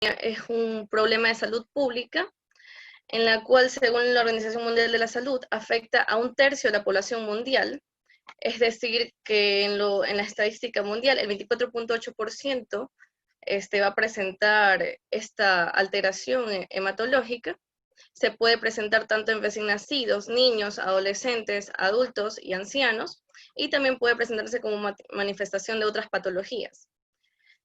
es un problema de salud pública, en la cual, según la Organización Mundial de la Salud, afecta a 1/3 de la población mundial. Es decir, que en la estadística mundial, el 24.8% va a presentar esta alteración hematológica. Se puede presentar tanto en recién nacidos, niños, adolescentes, adultos y ancianos, y también puede presentarse como manifestación de otras patologías.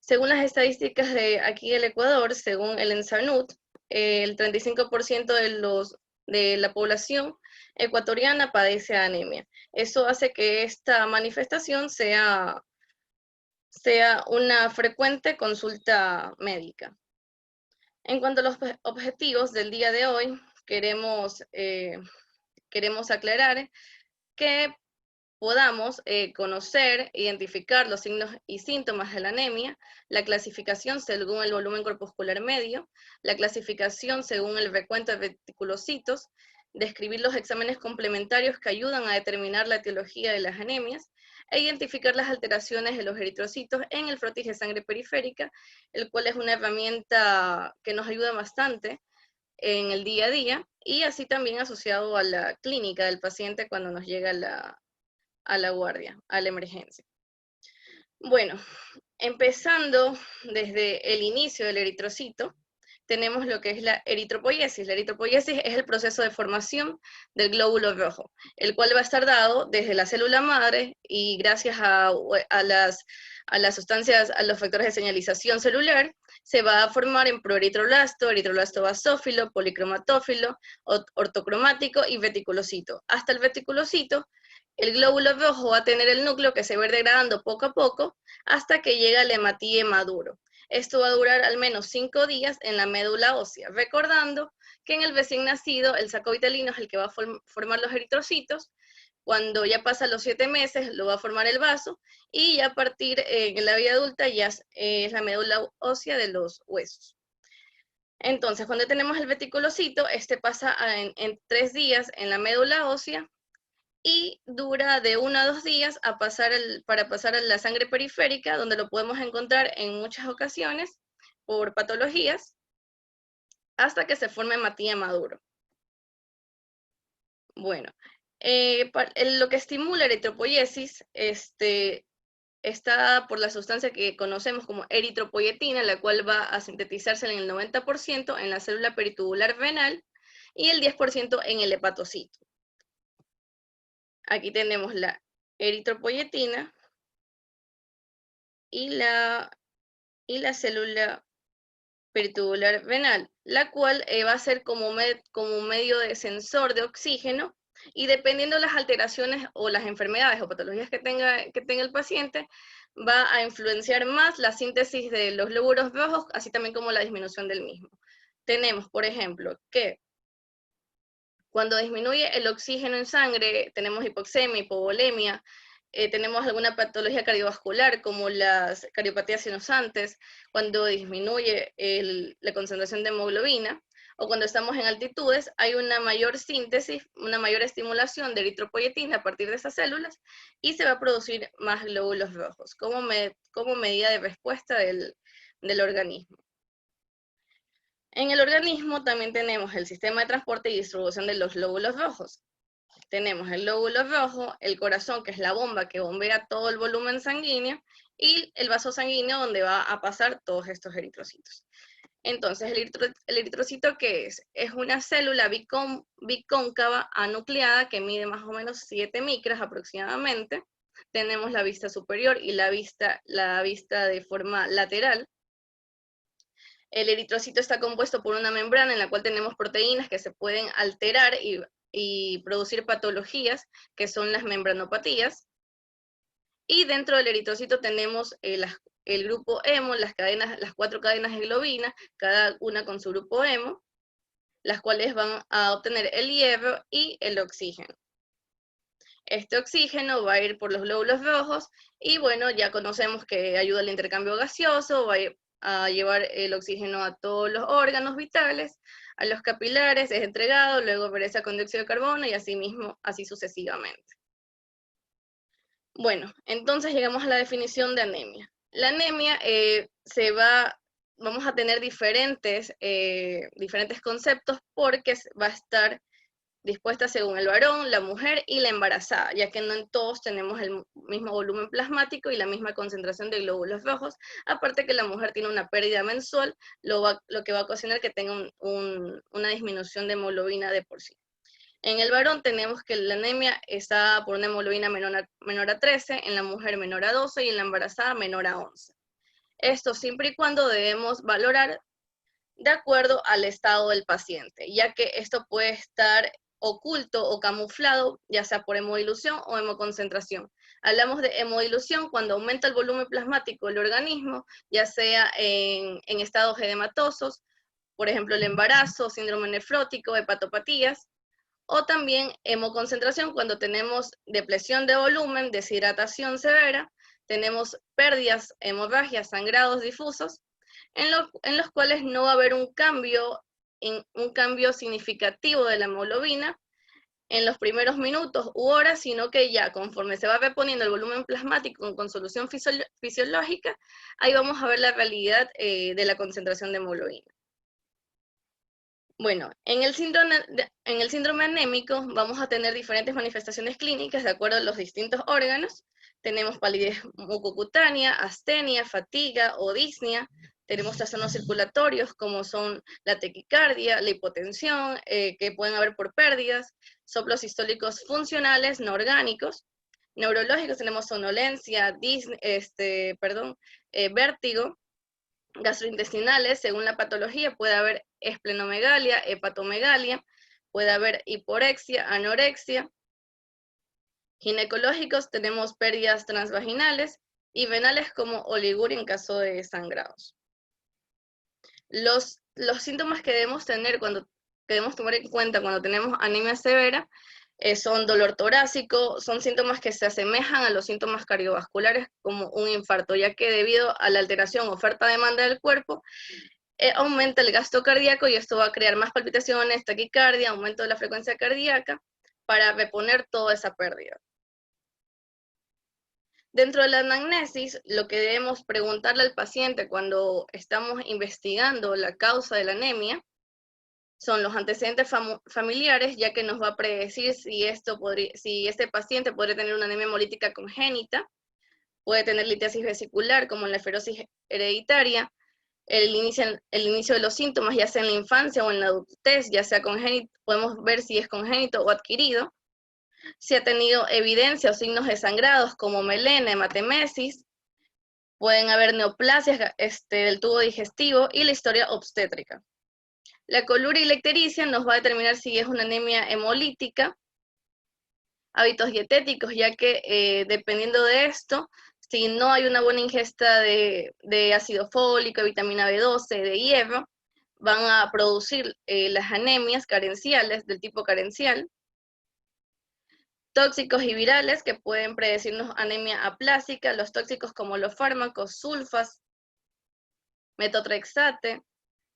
Según las estadísticas de aquí del Ecuador, según el ENSARNUT, el 35% de la población ecuatoriana padece anemia. Eso hace que esta manifestación sea una frecuente consulta médica. En cuanto a los objetivos del día de hoy, queremos aclarar que podamos conocer, identificar los signos y síntomas de la anemia, la clasificación según el volumen corpuscular medio, la clasificación según el recuento de reticulocitos, describir los exámenes complementarios que ayudan a determinar la etiología de las anemias, e identificar las alteraciones de los eritrocitos en el frotis de sangre periférica, el cual es una herramienta que nos ayuda bastante en el día a día, y así también asociado a la clínica del paciente cuando nos llega a la guardia, a la emergencia. Bueno, empezando desde el inicio del eritrocito, tenemos lo que es la eritropoiesis. La eritropoiesis es el proceso de formación del glóbulo rojo, el cual va a estar dado desde la célula madre y gracias a las sustancias, a los factores de señalización celular, se va a formar en proeritroblasto, eritroblasto basófilo, policromatófilo, ortocromático y reticulocito. Hasta el reticulocito, el glóbulo rojo va a tener el núcleo que se va a ir degradando poco a poco hasta que llega al hematíe maduro. Esto va a durar al menos 5 días en la médula ósea, recordando que en el recién nacido el saco vitalino es el que va a formar los eritrocitos. Cuando ya pasa los 7 meses lo va a formar el vaso, y ya a partir en la vida adulta ya es la médula ósea de los huesos. Entonces, cuando tenemos el reticulocito, este pasa en 3 días en la médula ósea, y dura de 1 a 2 días para pasar a la sangre periférica, donde lo podemos encontrar en muchas ocasiones por patologías, hasta que se forme hematíe maduro. Bueno, lo que estimula eritropoiesis está por la sustancia que conocemos como eritropoietina, la cual va a sintetizarse en el 90% en la célula peritubular renal y el 10% en el hepatocito. Aquí tenemos la eritropoietina y la célula peritubular renal, la cual va a ser como un medio de sensor de oxígeno, y dependiendo de las alteraciones o las enfermedades o patologías que tenga el paciente, va a influenciar más la síntesis de los glóbulos rojos, así también como la disminución del mismo. Tenemos, por ejemplo, que cuando disminuye el oxígeno en sangre, tenemos hipoxemia, hipovolemia, tenemos alguna patología cardiovascular como las cardiopatías sinusantes, cuando disminuye la concentración de hemoglobina, o cuando estamos en altitudes, hay una mayor síntesis, una mayor estimulación de eritropoietina a partir de esas células, y se va a producir más glóbulos rojos, como medida de respuesta del organismo. En el organismo también tenemos el sistema de transporte y distribución de los glóbulos rojos. Tenemos el glóbulo rojo, el corazón, que es la bomba que bombea todo el volumen sanguíneo, y el vaso sanguíneo donde va a pasar todos estos eritrocitos. Entonces, ¿el eritrocito qué es? Es una célula bicóncava anucleada que mide más o menos 7 micras aproximadamente. Tenemos la vista superior y la vista de forma lateral. El eritrocito está compuesto por una membrana en la cual tenemos proteínas que se pueden alterar y producir patologías, que son las membranopatías. Y dentro del eritrocito tenemos el grupo hemo, las 4 cadenas de globina, cada una con su grupo hemo, las cuales van a obtener el hierro y el oxígeno. Este oxígeno va a ir por los glóbulos rojos, y bueno, ya conocemos que ayuda al intercambio gaseoso, va a llevar el oxígeno a todos los órganos vitales, a los capilares, es entregado, luego regresa con dióxido de carbono, y así sucesivamente. Bueno, entonces llegamos a la definición de anemia. La anemia se va vamos a tener diferentes conceptos porque va a estar dispuesta según el varón, la mujer y la embarazada, ya que no en todos tenemos el mismo volumen plasmático y la misma concentración de glóbulos rojos, aparte que la mujer tiene una pérdida mensual, lo que va a ocasionar que tenga una disminución de hemoglobina de por sí. En el varón tenemos que la anemia está por una hemoglobina menor a 13, en la mujer menor a 12 y en la embarazada menor a 11. Esto siempre y cuando debemos valorar de acuerdo al estado del paciente, ya que esto puede estar oculto o camuflado, ya sea por hemodilución o hemoconcentración. Hablamos de hemodilución cuando aumenta el volumen plasmático del organismo, ya sea en estados edematosos, por ejemplo el embarazo, síndrome nefrótico, hepatopatías, o también hemoconcentración cuando tenemos depresión de volumen, deshidratación severa, tenemos pérdidas, hemorragias, sangrados difusos, en los cuales no va a haber un cambio significativo de la hemoglobina en los primeros minutos u horas, sino que ya conforme se va reponiendo el volumen plasmático con solución fisiológica, ahí vamos a ver la realidad de la concentración de hemoglobina. Bueno, en el síndrome anémico vamos a tener diferentes manifestaciones clínicas de acuerdo a los distintos órganos. Tenemos palidez mucocutánea, astenia, fatiga o disnea. Tenemos trastornos circulatorios como son la taquicardia, la hipotensión, que pueden haber por pérdidas, soplos sistólicos funcionales no orgánicos. Neurológicos tenemos somnolencia, vértigo. Gastrointestinales, según la patología, puede haber esplenomegalia, hepatomegalia, puede haber hiporexia, anorexia. Ginecológicos tenemos pérdidas transvaginales y renales como oliguria en caso de sangrados. Los síntomas que debemos tomar en cuenta cuando tenemos anemia severa son dolor torácico, son síntomas que se asemejan a los síntomas cardiovasculares como un infarto, ya que debido a la alteración oferta-demanda del cuerpo, aumenta el gasto cardíaco y esto va a crear más palpitaciones, taquicardia, aumento de la frecuencia cardíaca para reponer toda esa pérdida. Dentro de la anamnesis, lo que debemos preguntarle al paciente cuando estamos investigando la causa de la anemia son los antecedentes familiares, ya que nos va a predecir si este paciente podría tener una anemia hemolítica congénita, puede tener litiasis vesicular como la esclerosis hereditaria, el inicio de los síntomas, ya sea en la infancia o en la adultez, ya sea congénito, podemos ver si es congénito o adquirido, si ha tenido evidencia o signos de sangrados como melena, hematemesis, pueden haber neoplasias del tubo digestivo y la historia obstétrica. La coluria y la ictericia nos va a determinar si es una anemia hemolítica, hábitos dietéticos, ya que dependiendo de esto, si no hay una buena ingesta de ácido fólico, de vitamina B12, de hierro, van a producir las anemias carenciales, del tipo carencial. Tóxicos y virales que pueden predecirnos anemia aplásica, los tóxicos como los fármacos, sulfas, metotrexate.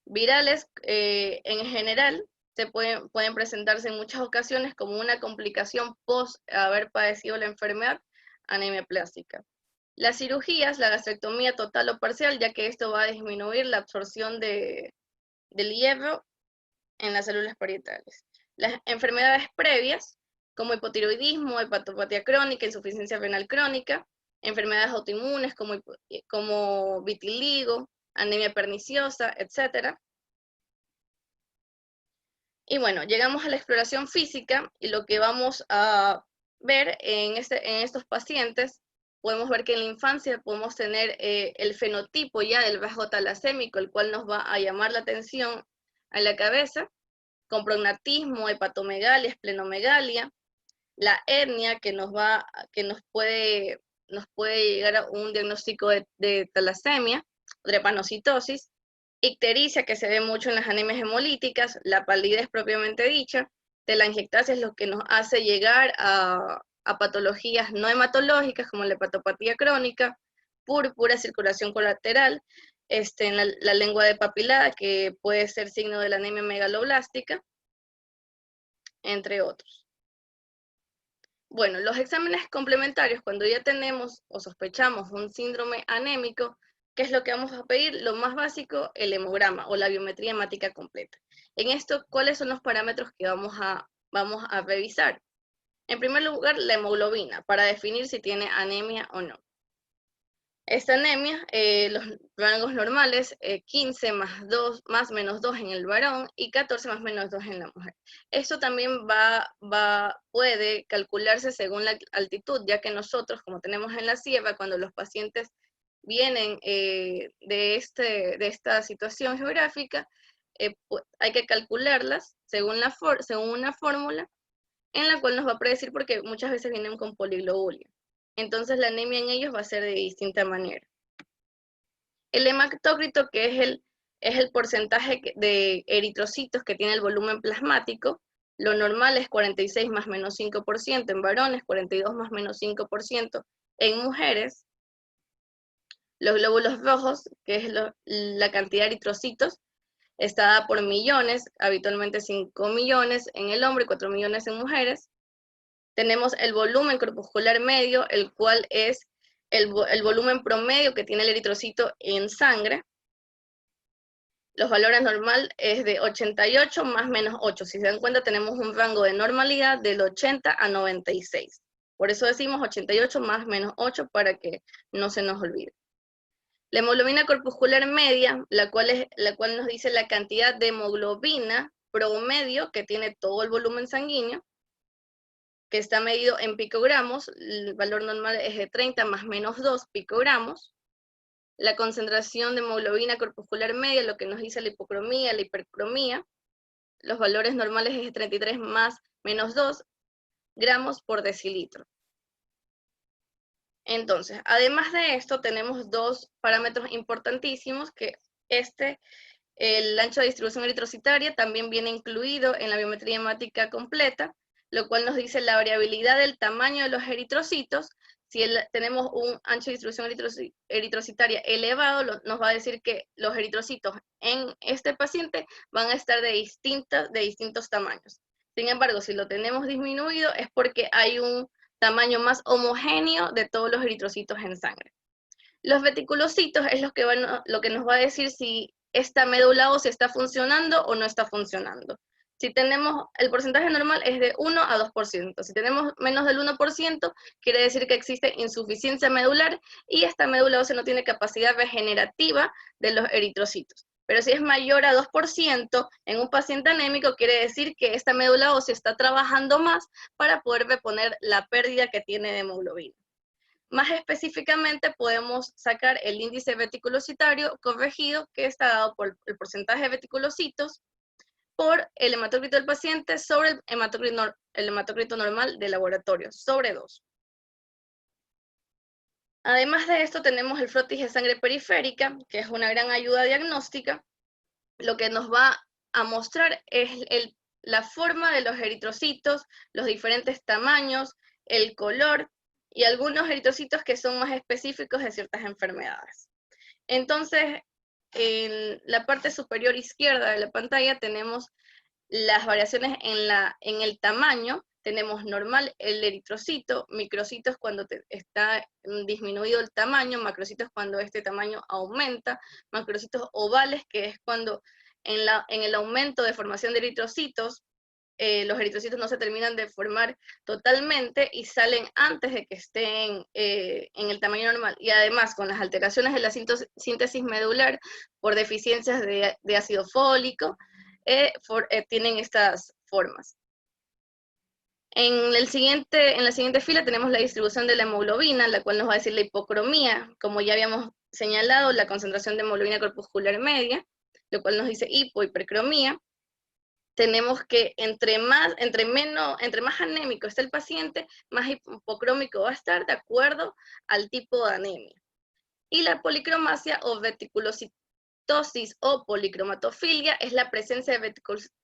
Virales en general pueden presentarse en muchas ocasiones como una complicación post haber padecido la enfermedad, anemia plástica. Las cirugías, la gastrectomía total o parcial, ya que esto va a disminuir la absorción del hierro en las células parietales. Las enfermedades previas, como hipotiroidismo, hepatopatía crónica, insuficiencia renal crónica, enfermedades autoinmunes como vitiligo, anemia perniciosa, etc. Y bueno, llegamos a la exploración física y lo que vamos a ver en estos pacientes, podemos ver que en la infancia podemos tener el fenotipo ya del rasgo talasémico, el cual nos va a llamar la atención a la cabeza, con prognatismo, hepatomegalia, esplenomegalia, la hernia que nos puede llegar a un diagnóstico de talasemia, drepanocitosis, ictericia, que se ve mucho en las anemias hemolíticas, la palidez propiamente dicha, telangiectasia es lo que nos hace llegar a patologías no hematológicas como la hepatopatía crónica, púrpura, circulación colateral, en la lengua de papilada, que puede ser signo de la anemia megaloblástica, entre otros. Bueno, los exámenes complementarios, cuando ya tenemos o sospechamos un síndrome anémico, ¿qué es lo que vamos a pedir? Lo más básico, el hemograma o la biometría hemática completa. En esto, ¿cuáles son los parámetros que vamos a revisar? En primer lugar, la hemoglobina, para definir si tiene anemia o no. Esta anemia, los rangos normales, 15 más menos 2 en el varón y 14 más menos 2 en la mujer. Esto también puede calcularse según la altitud, ya que nosotros, como tenemos en la sierra, cuando los pacientes vienen de esta situación geográfica, hay que calcularlas según una fórmula en la cual nos va a predecir, porque muchas veces vienen con poliglobulia. Entonces la anemia en ellos va a ser de distinta manera. El hematócrito, que es el porcentaje de eritrocitos que tiene el volumen plasmático, lo normal es 46 más menos 5% en varones, 42 más menos 5% en mujeres. Los glóbulos rojos, que es la cantidad de eritrocitos, está dada por millones, habitualmente 5 millones en el hombre y 4 millones en mujeres. Tenemos el volumen corpuscular medio, el cual es el volumen promedio que tiene el eritrocito en sangre. Los valores normal es de 88 más menos 8. Si se dan cuenta, tenemos un rango de normalidad del 80 a 96. Por eso decimos 88 más menos 8 para que no se nos olvide. La hemoglobina corpuscular media, la cual nos dice la cantidad de hemoglobina promedio que tiene todo el volumen sanguíneo, que está medido en picogramos. El valor normal es de 30 más menos 2 picogramos. La concentración de hemoglobina corpuscular media, lo que nos dice la hipocromía, la hipercromía, los valores normales es de 33 más menos 2 gramos por decilitro. Entonces, además de esto, tenemos dos parámetros importantísimos, que el ancho de distribución eritrocitaria, también viene incluido en la biometría hemática completa, lo cual nos dice la variabilidad del tamaño de los eritrocitos. Si tenemos un ancho de distribución eritrocitaria elevado, nos va a decir que los eritrocitos en este paciente van a estar de distintos tamaños. Sin embargo, si lo tenemos disminuido, es porque hay un tamaño más homogéneo de todos los eritrocitos en sangre. Los reticulocitos es lo que nos va a decir si esta médula ósea está funcionando o no está funcionando. Si tenemos, el porcentaje normal es de 1 a 2%. Si tenemos menos del 1%, quiere decir que existe insuficiencia medular y esta médula ósea no tiene capacidad regenerativa de los eritrocitos. Pero si es mayor a 2% en un paciente anémico, quiere decir que esta médula ósea está trabajando más para poder reponer la pérdida que tiene de hemoglobina. Más específicamente, podemos sacar el índice reticulocitario corregido, que está dado por el porcentaje de reticulocitos por el hematócrito del paciente sobre el hematócrito normal de laboratorio, sobre 2. Además de esto, tenemos el frotis de sangre periférica, que es una gran ayuda diagnóstica. Lo que nos va a mostrar es la forma de los eritrocitos, los diferentes tamaños, el color, y algunos eritrocitos que son más específicos de ciertas enfermedades. Entonces, en la parte superior izquierda de la pantalla tenemos las variaciones en el tamaño. Tenemos normal el eritrocito, microcitos cuando está disminuido el tamaño, macrocitos cuando este tamaño aumenta, macrocitos ovales, que es cuando en el aumento de formación de eritrocitos, los eritrocitos no se terminan de formar totalmente y salen antes de que estén en el tamaño normal. Y además, con las alteraciones de la síntesis medular por deficiencias de ácido fólico, tienen estas formas. En la siguiente fila tenemos la distribución de la hemoglobina, la cual nos va a decir la hipocromía, como ya habíamos señalado, la concentración de hemoglobina corpuscular media, lo cual nos dice hipercromía. Tenemos que entre más anémico está el paciente, más hipocrómico va a estar de acuerdo al tipo de anemia. Y la policromasia o reticulocitosis o policromatofilia es la presencia de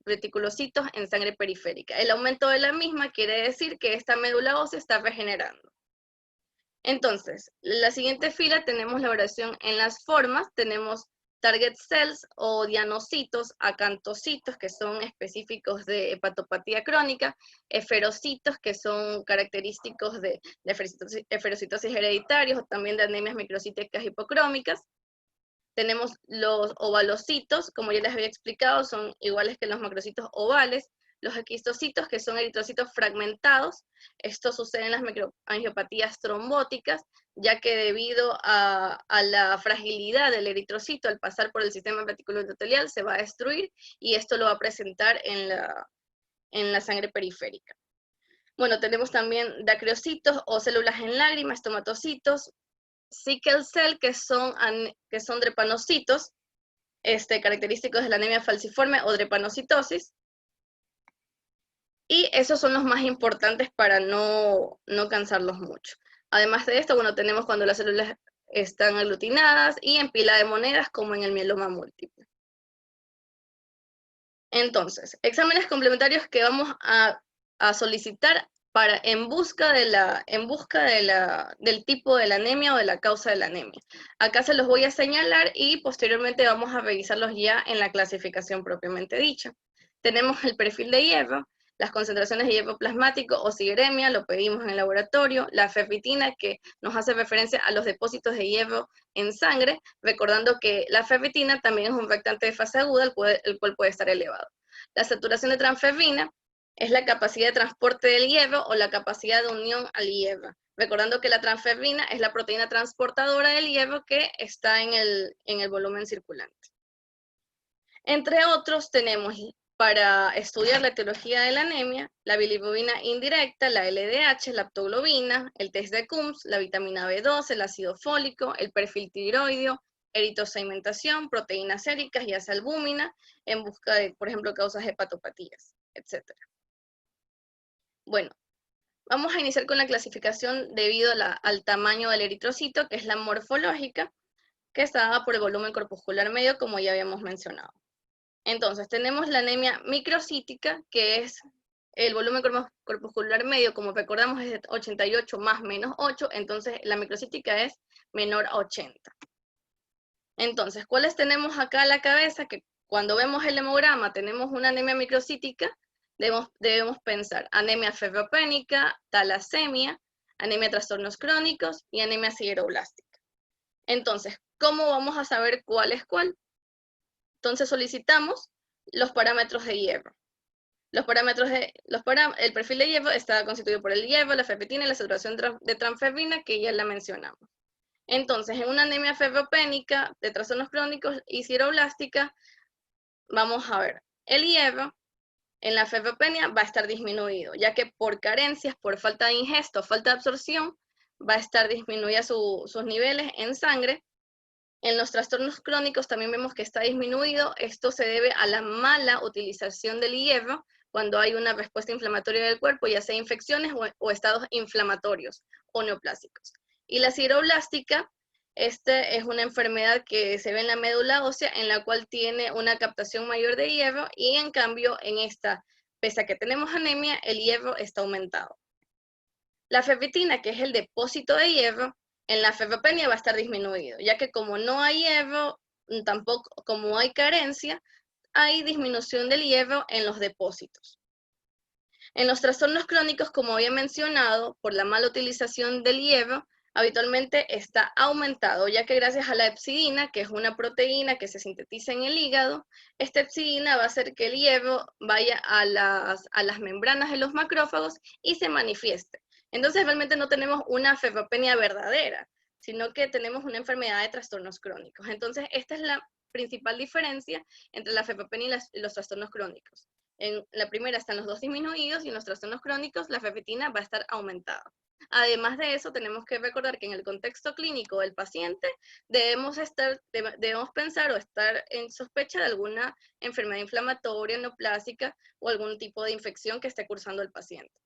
reticulocitos en sangre periférica. El aumento de la misma quiere decir que esta médula ósea está regenerando. Entonces, en la siguiente fila tenemos la variación en las formas. Tenemos target cells o dianocitos, acantocitos, que son específicos de hepatopatía crónica, eferocitos, que son característicos de eferocitosis hereditarios o también de anemias microcíticas hipocrómicas, Tenemos los ovalocitos, como ya les había explicado, son iguales que los macrocitos ovales. Los equistocitos, que son eritrocitos fragmentados. Esto sucede en las microangiopatías trombóticas, ya que debido a la fragilidad del eritrocito, al pasar por el sistema reticuloendotelial, se va a destruir y esto lo va a presentar en la sangre periférica. Bueno, tenemos también dacreocitos o células en lágrimas, estomatocitos, sickle cell, que son drepanocitos, característicos de la anemia falciforme o drepanocitosis. Y esos son los más importantes para no cansarlos mucho. Además de esto, bueno, tenemos cuando las células están aglutinadas y en pila de monedas, como en el mieloma múltiple. Entonces, exámenes complementarios que vamos a solicitar en busca del tipo de la anemia o de la causa de la anemia. Acá se los voy a señalar y posteriormente vamos a revisarlos ya en la clasificación propiamente dicha. Tenemos el perfil de hierro, las concentraciones de hierro plasmático o sigremia, lo pedimos en el laboratorio, la ferritina, que nos hace referencia a los depósitos de hierro en sangre, recordando que la ferritina también es un reactante de fase aguda, el cual puede estar elevado. La saturación de transferrina es la capacidad de transporte del hierro o la capacidad de unión al hierro. Recordando que la transferrina es la proteína transportadora del hierro que está en el volumen circulante. Entre otros tenemos, para estudiar la etiología de la anemia, la bilirrubina indirecta, la LDH, la aptoglobina, el test de Coombs, la vitamina B2, el ácido fólico, el perfil tiroideo, eritrosegmentación, proteínas séricas, ya sea albúmina, en busca de, por ejemplo, causas de hepatopatías, etc. Bueno, vamos a iniciar con la clasificación debido al tamaño del eritrocito, que es la morfológica, que está dada por el volumen corpuscular medio, como ya habíamos mencionado. Entonces, tenemos la anemia microcítica, que es el volumen corpuscular medio, como recordamos, es de 88 más menos 8, entonces la microcítica es menor a 80. Entonces, ¿cuáles tenemos acá a la cabeza? Que cuando vemos el hemograma tenemos una anemia microcítica, debemos pensar anemia ferropénica, talasemia, anemia de trastornos crónicos y anemia sideroblástica. Entonces, ¿cómo vamos a saber cuál es cuál? Entonces solicitamos los parámetros de hierro. El perfil de hierro está constituido por el hierro, la ferritina y la saturación de transferrina, que ya la mencionamos. Entonces, en una anemia ferropénica de trastornos crónicos y sideroblástica, vamos a ver, el hierro en la ferropenia va a estar disminuido, ya que por carencias, por falta de ingesto, falta de absorción, va a estar disminuida sus niveles en sangre. En los trastornos crónicos también vemos que está disminuido. Esto se debe a la mala utilización del hierro cuando hay una respuesta inflamatoria del cuerpo, ya sea infecciones o estados inflamatorios o neoplásicos. Y la sideroblástica, es una enfermedad que se ve en la médula ósea, en la cual tiene una captación mayor de hierro, y en cambio en esta, pese a que tenemos anemia, el hierro está aumentado. La ferritina, que es el depósito de hierro, en la ferropenia va a estar disminuido, ya que como no hay hierro, tampoco, como hay carencia, hay disminución del hierro en los depósitos. En los trastornos crónicos, como había mencionado, por la mala utilización del hierro, habitualmente está aumentado, ya que gracias a la hepcidina, que es una proteína que se sintetiza en el hígado, esta hepcidina va a hacer que el hierro vaya a las membranas de los macrófagos y se manifieste. Entonces realmente no tenemos una ferropenia verdadera, sino que tenemos una enfermedad de trastornos crónicos. Entonces esta es la principal diferencia entre la ferropenia y los trastornos crónicos. En la primera están los dos disminuidos y en los trastornos crónicos la ferritina va a estar aumentada. Además de eso, tenemos que recordar que en el contexto clínico del paciente debemos pensar o estar en sospecha de alguna enfermedad inflamatoria, neoplásica o algún tipo de infección que esté cursando el paciente.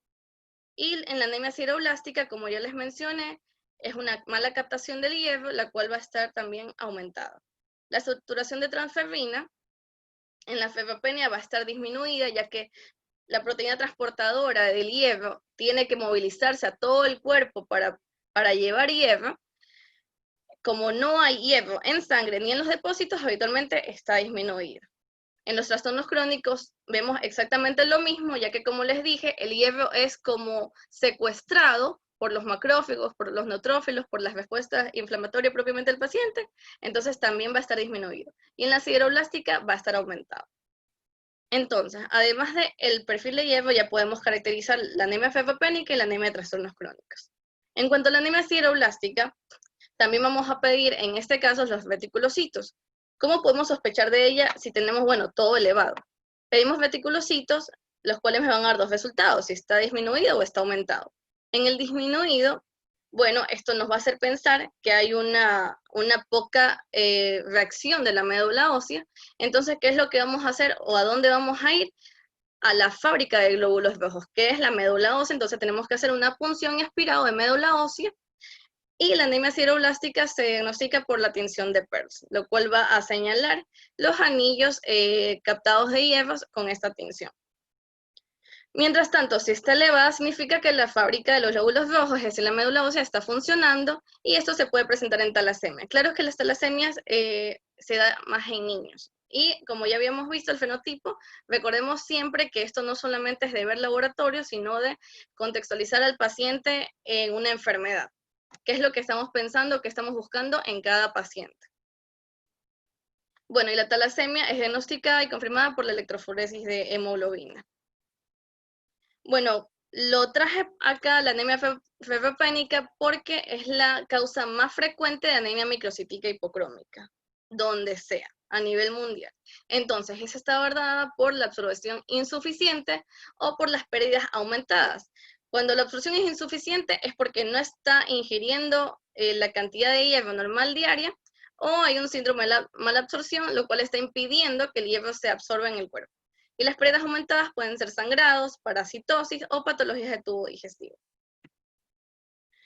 Y en la anemia sideroblástica, como ya les mencioné, es una mala captación del hierro, la cual va a estar también aumentada. La saturación de transferrina en la ferropenia va a estar disminuida, ya que la proteína transportadora del hierro tiene que movilizarse a todo el cuerpo para llevar hierro. Como no hay hierro en sangre ni en los depósitos, habitualmente está disminuida. En los trastornos crónicos vemos exactamente lo mismo, ya que como les dije, el hierro es como secuestrado por los macrófagos, por los neutrófilos, por las respuestas inflamatorias propiamente del paciente, entonces también va a estar disminuido. Y en la sideroblástica va a estar aumentado. Entonces, además del perfil de hierro, ya podemos caracterizar la anemia febropénica y la anemia de trastornos crónicos. En cuanto a la anemia sideroblástica, también vamos a pedir, en este caso, los reticulocitos. ¿Cómo podemos sospechar de ella si tenemos, bueno, todo elevado? Pedimos reticulocitos, los cuales me van a dar dos resultados, si está disminuido o está aumentado. En el disminuido, bueno, esto nos va a hacer pensar que hay una poca reacción de la médula ósea. Entonces, ¿qué es lo que vamos a hacer o a dónde vamos a ir? A la fábrica de glóbulos rojos, que es la médula ósea. Entonces tenemos que hacer una punción y aspirado de médula ósea, y la anemia sideroblástica se diagnostica por la tinción de Pearls, lo cual va a señalar los anillos captados de hierros con esta tinción. Mientras tanto, si está elevada, significa que la fábrica de los glóbulos rojos, es decir, la médula ósea, está funcionando, y esto se puede presentar en talasemia. Claro que las talasemias se da más en niños. Y como ya habíamos visto el fenotipo, recordemos siempre que esto no solamente es de ver laboratorio, sino de contextualizar al paciente en una enfermedad. ¿Qué es lo que estamos pensando, qué estamos buscando en cada paciente? Bueno, y la talasemia es diagnosticada y confirmada por la electroforesis de hemoglobina. Bueno, lo traje acá, la anemia febropénica, porque es la causa más frecuente de anemia microcítica hipocrómica, donde sea, a nivel mundial. Entonces, esa está abordada por la absorción insuficiente o por las pérdidas aumentadas. Cuando la absorción es insuficiente es porque no está ingiriendo la cantidad de hierro normal diaria, o hay un síndrome de mala absorción, lo cual está impidiendo que el hierro se absorba en el cuerpo. Y las pérdidas aumentadas pueden ser sangrados, parasitosis o patologías de tubo digestivo.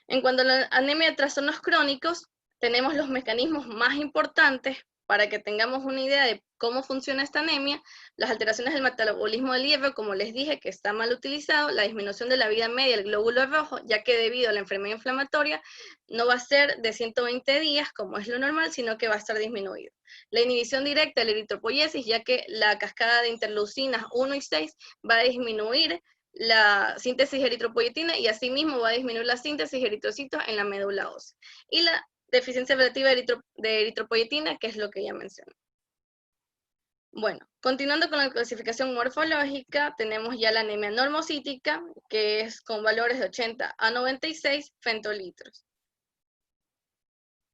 En cuanto a la anemia de trastornos crónicos, tenemos los mecanismos más importantes para que tengamos una idea de cómo funciona esta anemia: las alteraciones del metabolismo del hierro, como les dije, que está mal utilizado; la disminución de la vida media del glóbulo rojo, ya que debido a la enfermedad inflamatoria no va a ser de 120 días, como es lo normal, sino que va a estar disminuido; la inhibición directa de la eritropoiesis, ya que la cascada de interleucinas 1 y 6 va a disminuir la síntesis de eritropoyetina, y asimismo va a disminuir la síntesis de eritrocitos en la médula ósea; y la deficiencia relativa de eritropoyetina, que es lo que ya mencioné. Bueno, continuando con la clasificación morfológica, tenemos ya la anemia normocítica, que es con valores de 80 a 96 femtolitros.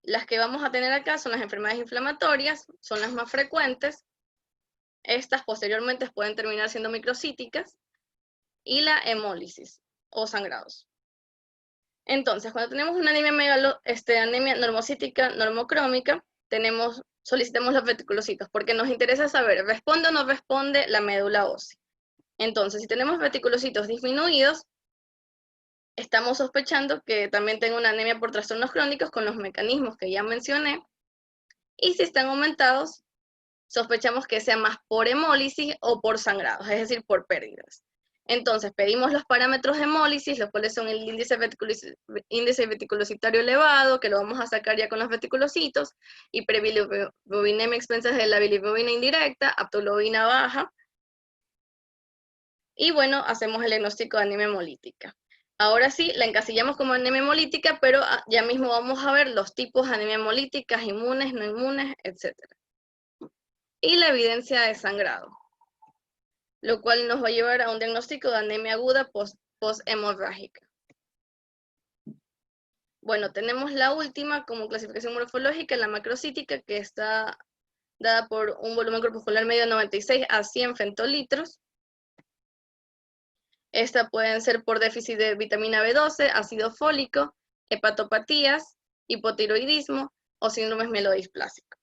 Las que vamos a tener acá son las enfermedades inflamatorias, son las más frecuentes. Estas posteriormente pueden terminar siendo microcíticas, y la hemólisis o sangrados. Entonces, cuando tenemos una anemia normocítica normocrómica, solicitamos los reticulocitos, porque nos interesa saber, ¿responde o no responde la médula ósea? Entonces, si tenemos reticulocitos disminuidos, estamos sospechando que también tengo una anemia por trastornos crónicos con los mecanismos que ya mencioné, y si están aumentados, sospechamos que sea más por hemólisis o por sangrados, es decir, por pérdidas. Entonces, pedimos los parámetros de hemólisis, los cuales son el índice reticulocitario elevado, que lo vamos a sacar ya con los reticulocitos, hiperbilirubinemia expensas de la bilirrubina indirecta, aptoglobina baja, y bueno, hacemos el diagnóstico de anemia hemolítica. Ahora sí, la encasillamos como anemia hemolítica, pero ya mismo vamos a ver los tipos de anemia hemolíticas, inmunes, no inmunes, etc. Y la evidencia de sangrado, lo cual nos va a llevar a un diagnóstico de anemia aguda post-hemorrágica. Bueno, tenemos la última como clasificación morfológica, la macrocítica, que está dada por un volumen corpuscular medio de 96 a 100 femtolitros. Esta pueden ser por déficit de vitamina B12, ácido fólico, hepatopatías, hipotiroidismo o síndromes mielodisplásico.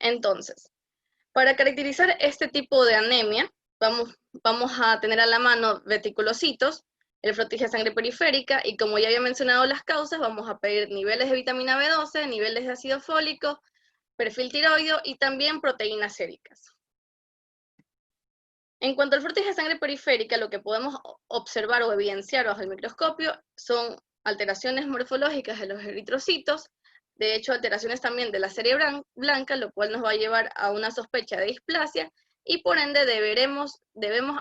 Entonces, para caracterizar este tipo de anemia, vamos a tener a la mano reticulocitos, el frotigia de sangre periférica, y como ya había mencionado las causas, vamos a pedir niveles de vitamina B12, niveles de ácido fólico, perfil tiroideo y también proteínas séricas. En cuanto al frotigia de sangre periférica, lo que podemos observar o evidenciar bajo el microscopio son alteraciones morfológicas de los eritrocitos, de hecho alteraciones también de la serie blanca, lo cual nos va a llevar a una sospecha de displasia, y por ende debemos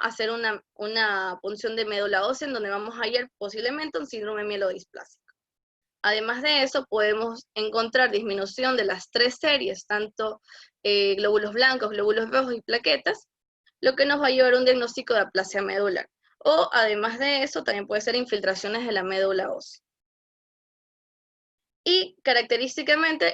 hacer una punción de médula ósea en donde vamos a hallar posiblemente un síndrome mielodisplásico. Además de eso, podemos encontrar disminución de las 3 series, tanto glóbulos blancos, glóbulos rojos y plaquetas, lo que nos va a llevar a un diagnóstico de aplasia medular. O además de eso, también puede ser infiltraciones de la médula ósea. Y característicamente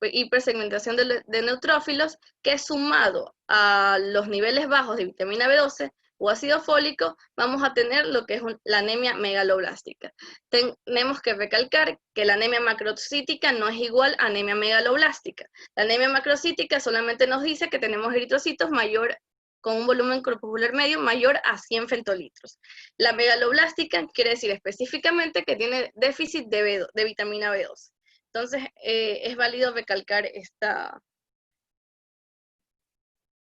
hipersegmentación de neutrófilos, que sumado a los niveles bajos de vitamina B12 o ácido fólico, vamos a tener lo que es la anemia megaloblástica. Tenemos que recalcar que la anemia macrocítica no es igual a anemia megaloblástica. La anemia macrocítica solamente nos dice que tenemos eritrocitos con un volumen corpuscular medio mayor a 100 femtolitros. La megaloblástica quiere decir específicamente que tiene déficit de vitamina B12. Entonces, es válido recalcar esta.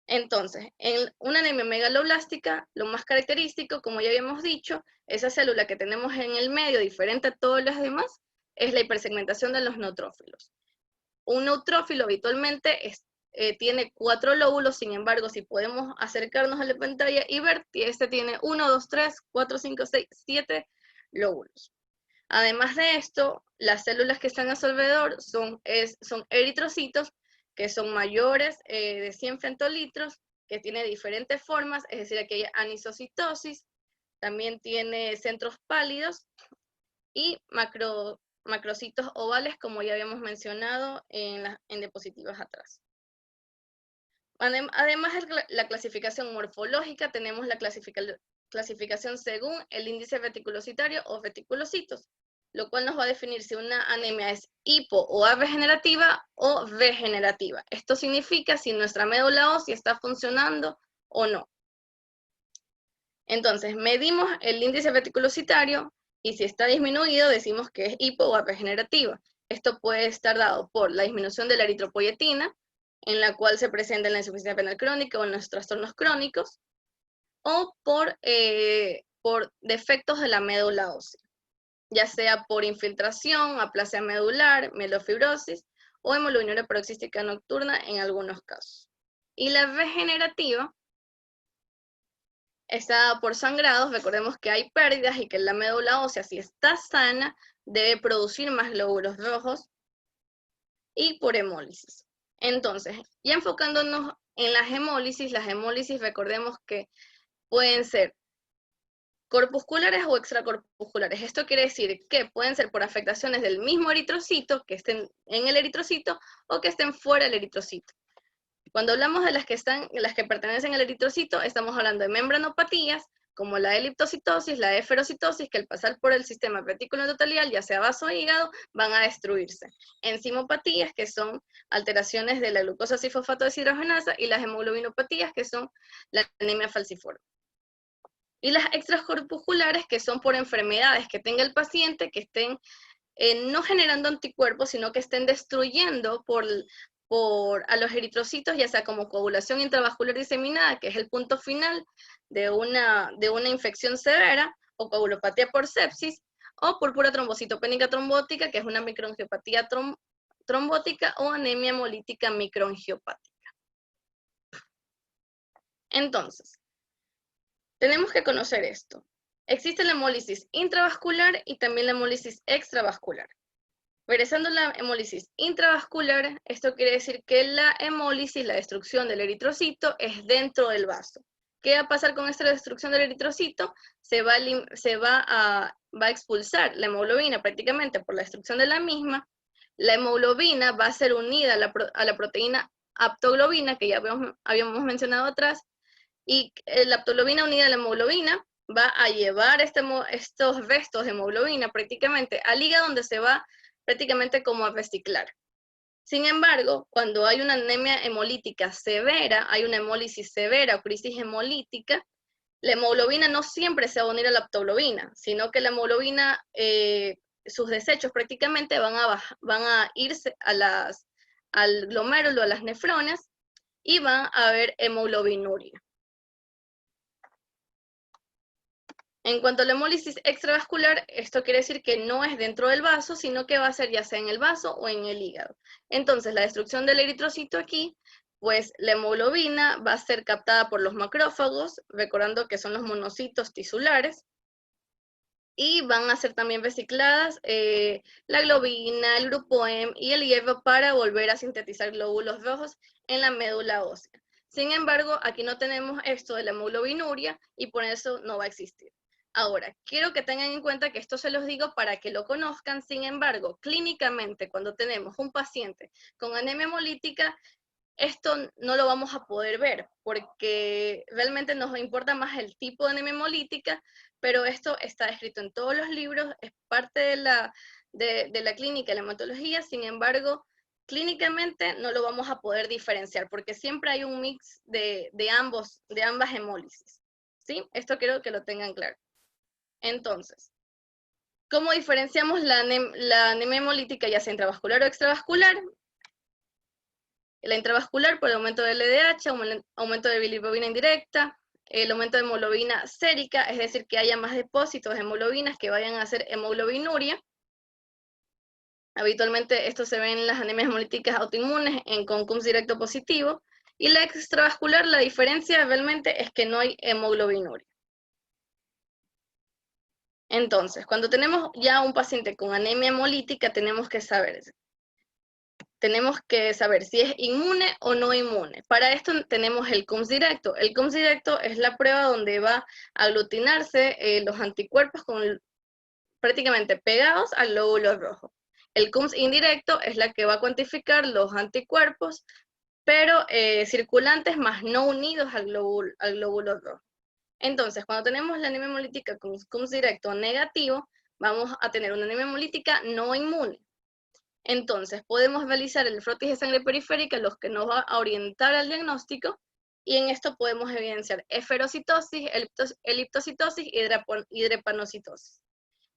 Entonces, en una anemia megaloblástica, lo más característico, como ya habíamos dicho, esa célula que tenemos en el medio, diferente a todas las demás, es la hipersegmentación de los neutrófilos. Un neutrófilo habitualmente tiene 4 lóbulos, sin embargo, si podemos acercarnos a la pantalla y ver, este tiene 1, 2, 3, 4, 5, 6, 7 lóbulos. Además de esto, las células que están a su alrededor son eritrocitos, que son mayores de 100 femtolitros, que tiene diferentes formas, es decir, aquí hay anisocitosis, también tiene centros pálidos y macrocitos ovales, como ya habíamos mencionado en diapositivas atrás. Además de la clasificación morfológica, tenemos la clasificación según el índice reticulocitario o reticulocitos, lo cual nos va a definir si una anemia es hipo o regenerativa o regenerativa. Esto significa si nuestra médula ósea está funcionando o no. Entonces, medimos el índice reticulocitario y si está disminuido, decimos que es hipo o regenerativa. Esto puede estar dado por la disminución de la eritropoyetina, en la cual se presenta en la insuficiencia renal crónica o en los trastornos crónicos, o por defectos de la médula ósea, ya sea por infiltración, aplasia medular, mielofibrosis o hemoglobinuria paroxística nocturna en algunos casos. Y la regenerativa está dada por sangrados. Recordemos que hay pérdidas y que la médula ósea, si está sana, debe producir más glóbulos rojos, y por hemólisis. Entonces, ya enfocándonos en las hemólisis recordemos que pueden ser corpusculares o extracorpusculares. Esto quiere decir que pueden ser por afectaciones del mismo eritrocito, que estén en el eritrocito, o que estén fuera del eritrocito. Cuando hablamos de las que pertenecen al eritrocito, estamos hablando de membranopatías, como la eliptocitosis, la esferocitosis, que al pasar por el sistema retículo endotelial, ya sea vaso o hígado, van a destruirse. Enzimopatías, que son alteraciones de la glucosa 6-fosfato deshidrogenasa, y las hemoglobinopatías, que son la anemia falciforme. Y las extracorpusculares, que son por enfermedades que tenga el paciente, que estén no generando anticuerpos, sino que estén destruyendo a los eritrocitos, ya sea como coagulación intravascular diseminada, que es el punto final de una infección severa, o coagulopatía por sepsis, o por pura trombocitopénica trombótica, que es una microangiopatía trombótica, o anemia hemolítica microangiopática. Entonces, tenemos que conocer esto. Existe la hemólisis intravascular y también la hemólisis extravascular. Regresando a la hemólisis intravascular, esto quiere decir que la hemólisis, la destrucción del eritrocito, es dentro del vaso. ¿Qué va a pasar con esta destrucción del eritrocito? Se va a expulsar la hemoglobina prácticamente por la destrucción de la misma. La hemoglobina va a ser unida a la proteína aptoglobina, que ya habíamos mencionado atrás, y la aptoglobina unida a la hemoglobina va a llevar estos restos de hemoglobina prácticamente al hígado, donde se va prácticamente como a reciclar. Sin embargo, cuando hay una anemia hemolítica severa, hay una hemólisis severa o crisis hemolítica, la hemoglobina no siempre se va a unir a la aptoglobina, sino que la hemoglobina, sus desechos prácticamente van a irse al glomérulo, a las nefronas, y van a haber hemoglobinuria. En cuanto a la hemólisis extravascular, esto quiere decir que no es dentro del vaso, sino que va a ser ya sea en el vaso o en el hígado. Entonces, la destrucción del eritrocito aquí pues la hemoglobina va a ser captada por los macrófagos, recordando que son los monocitos tisulares, y van a ser también recicladas la globina, el grupo M y el hierro para volver a sintetizar glóbulos rojos en la médula ósea. Sin embargo, aquí no tenemos esto de la hemoglobinuria y por eso no va a existir. Ahora, quiero que tengan en cuenta que esto se los digo para que lo conozcan. Sin embargo, clínicamente, cuando tenemos un paciente con anemia hemolítica, esto no lo vamos a poder ver, porque realmente nos importa más el tipo de anemia hemolítica, pero esto está escrito en todos los libros, es parte de la clínica, de la hematología. Sin embargo, clínicamente no lo vamos a poder diferenciar, porque siempre hay un mix de ambas hemólisis, ¿sí? Esto quiero que lo tengan claro. Entonces, ¿cómo diferenciamos la anemia hemolítica, ya sea intravascular o extravascular? La intravascular por el aumento del LDH, aumento de bilirrubina indirecta, el aumento de hemoglobina sérica, es decir, que haya más depósitos de hemoglobinas que vayan a hacer hemoglobinuria. Habitualmente esto se ve en las anemias hemolíticas autoinmunes con CUMS directo positivo. Y la extravascular, la diferencia realmente es que no hay hemoglobinuria. Entonces, cuando tenemos ya un paciente con anemia hemolítica, tenemos que saber si es inmune o no inmune. Para esto tenemos el CUMS directo. El CUMS directo es la prueba donde va a aglutinarse los anticuerpos prácticamente pegados al glóbulo rojo. El CUMS indirecto es la que va a cuantificar los anticuerpos, pero circulantes más no unidos al glóbulo rojo. Entonces, cuando tenemos la anemia hemolítica con CUMS directo negativo, vamos a tener una anemia hemolítica no inmune. Entonces, podemos realizar el frotis de sangre periférica, los que nos va a orientar al diagnóstico, y en esto podemos evidenciar esferocitosis, eliptocitosis y drepanocitosis.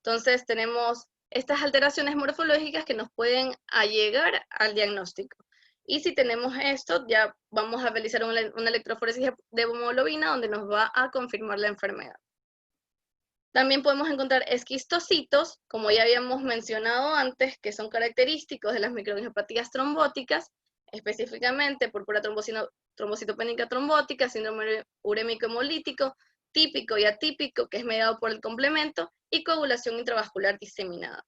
Entonces, tenemos estas alteraciones morfológicas que nos pueden llegar al diagnóstico. Y si tenemos esto, ya vamos a realizar una electroforesis de hemoglobina donde nos va a confirmar la enfermedad. También podemos encontrar esquistocitos, como ya habíamos mencionado antes, que son característicos de las microangiopatías trombóticas, específicamente púrpura trombocitopénica trombótica, síndrome urémico hemolítico, típico y atípico, que es mediado por el complemento, y coagulación intravascular diseminada.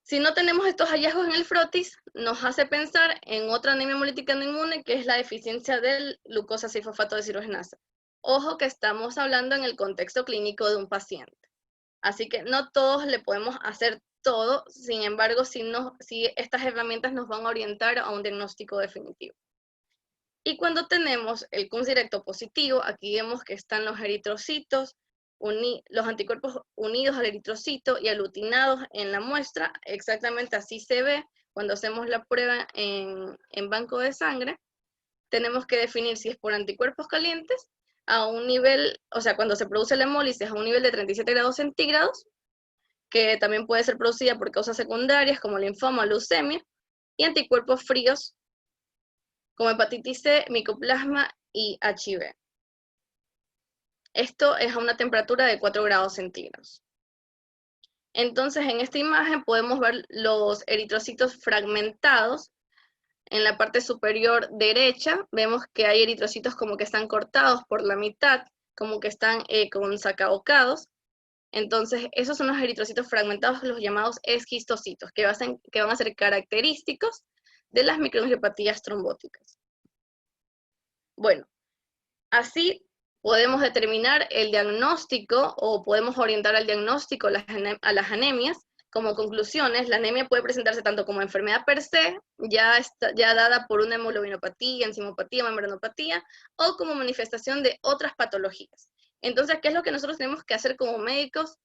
Si no tenemos estos hallazgos en el frotis, nos hace pensar en otra anemia hemolítica no inmune, que es la deficiencia del glucosa 6-fosfato deshidrogenasa. Ojo que estamos hablando en el contexto clínico de un paciente. Así que no todos le podemos hacer todo, sin embargo, si estas herramientas nos van a orientar a un diagnóstico definitivo. Y cuando tenemos el CUMS directo positivo, aquí vemos que están los eritrocitos, los anticuerpos unidos al eritrocito y aglutinados en la muestra. Exactamente así se ve cuando hacemos la prueba en banco de sangre. Tenemos que definir si es por anticuerpos calientes a un nivel, o sea, cuando se produce la hemólisis a un nivel de 37 grados centígrados, que también puede ser producida por causas secundarias como linfoma o leucemia, y anticuerpos fríos como hepatitis C, micoplasma y HIV. Esto es a una temperatura de 4 grados centígrados. Entonces, en esta imagen podemos ver los eritrocitos fragmentados. En la parte superior derecha vemos que hay eritrocitos como que están cortados por la mitad, como que están con sacabocados. Entonces, esos son los eritrocitos fragmentados, los llamados esquistocitos, que van a ser característicos de las microangiopatías trombóticas. Bueno, así podemos determinar el diagnóstico o podemos orientar al diagnóstico a las anemias. Como conclusiones, la anemia puede presentarse tanto como enfermedad per se, ya dada por una hemoglobinopatía, enzimopatía, membranopatía, o como manifestación de otras patologías. Entonces, ¿qué es lo que nosotros tenemos que hacer como médicos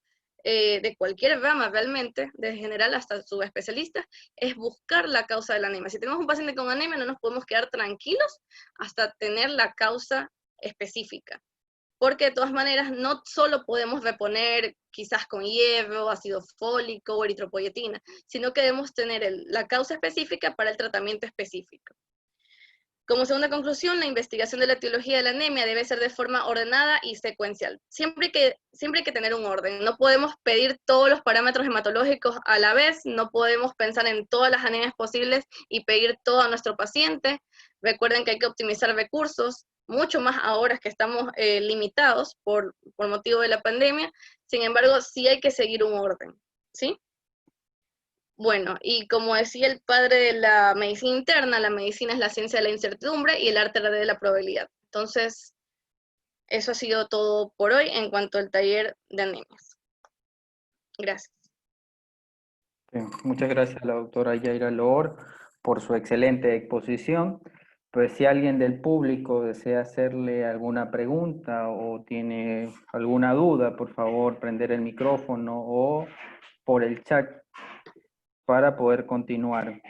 de cualquier rama realmente, desde general hasta subespecialistas? Es buscar la causa de la anemia. Si tenemos un paciente con anemia, no nos podemos quedar tranquilos hasta tener la causa específica, porque de todas maneras no solo podemos reponer quizás con hierro, ácido fólico o eritropoyetina, sino que debemos tener la causa específica para el tratamiento específico. Como segunda conclusión, la investigación de la etiología de la anemia debe ser de forma ordenada y secuencial. Siempre hay que tener un orden. No podemos pedir todos los parámetros hematológicos a la vez, no podemos pensar en todas las anemias posibles y pedir todo a nuestro paciente. Recuerden que hay que optimizar recursos, mucho más ahora que estamos limitados por motivo de la pandemia. Sin embargo, sí hay que seguir un orden, ¿sí? Bueno, y como decía el padre de la medicina interna, la medicina es la ciencia de la incertidumbre y el arte de la probabilidad. Entonces, eso ha sido todo por hoy en cuanto al taller de anemias. Gracias. Bien, muchas gracias a la doctora Yaira Loor por su excelente exposición. Pues si alguien del público desea hacerle alguna pregunta o tiene alguna duda, por favor, prender el micrófono o por el chat para poder continuar.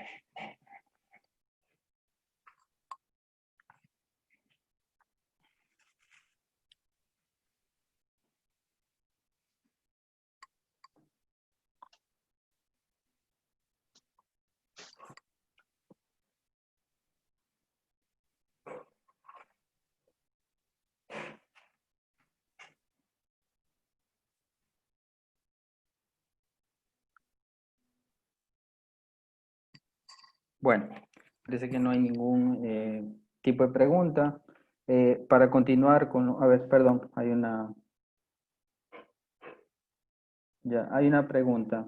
Bueno, parece que no hay ningún tipo de pregunta. Para continuar con, a ver, perdón, hay una pregunta.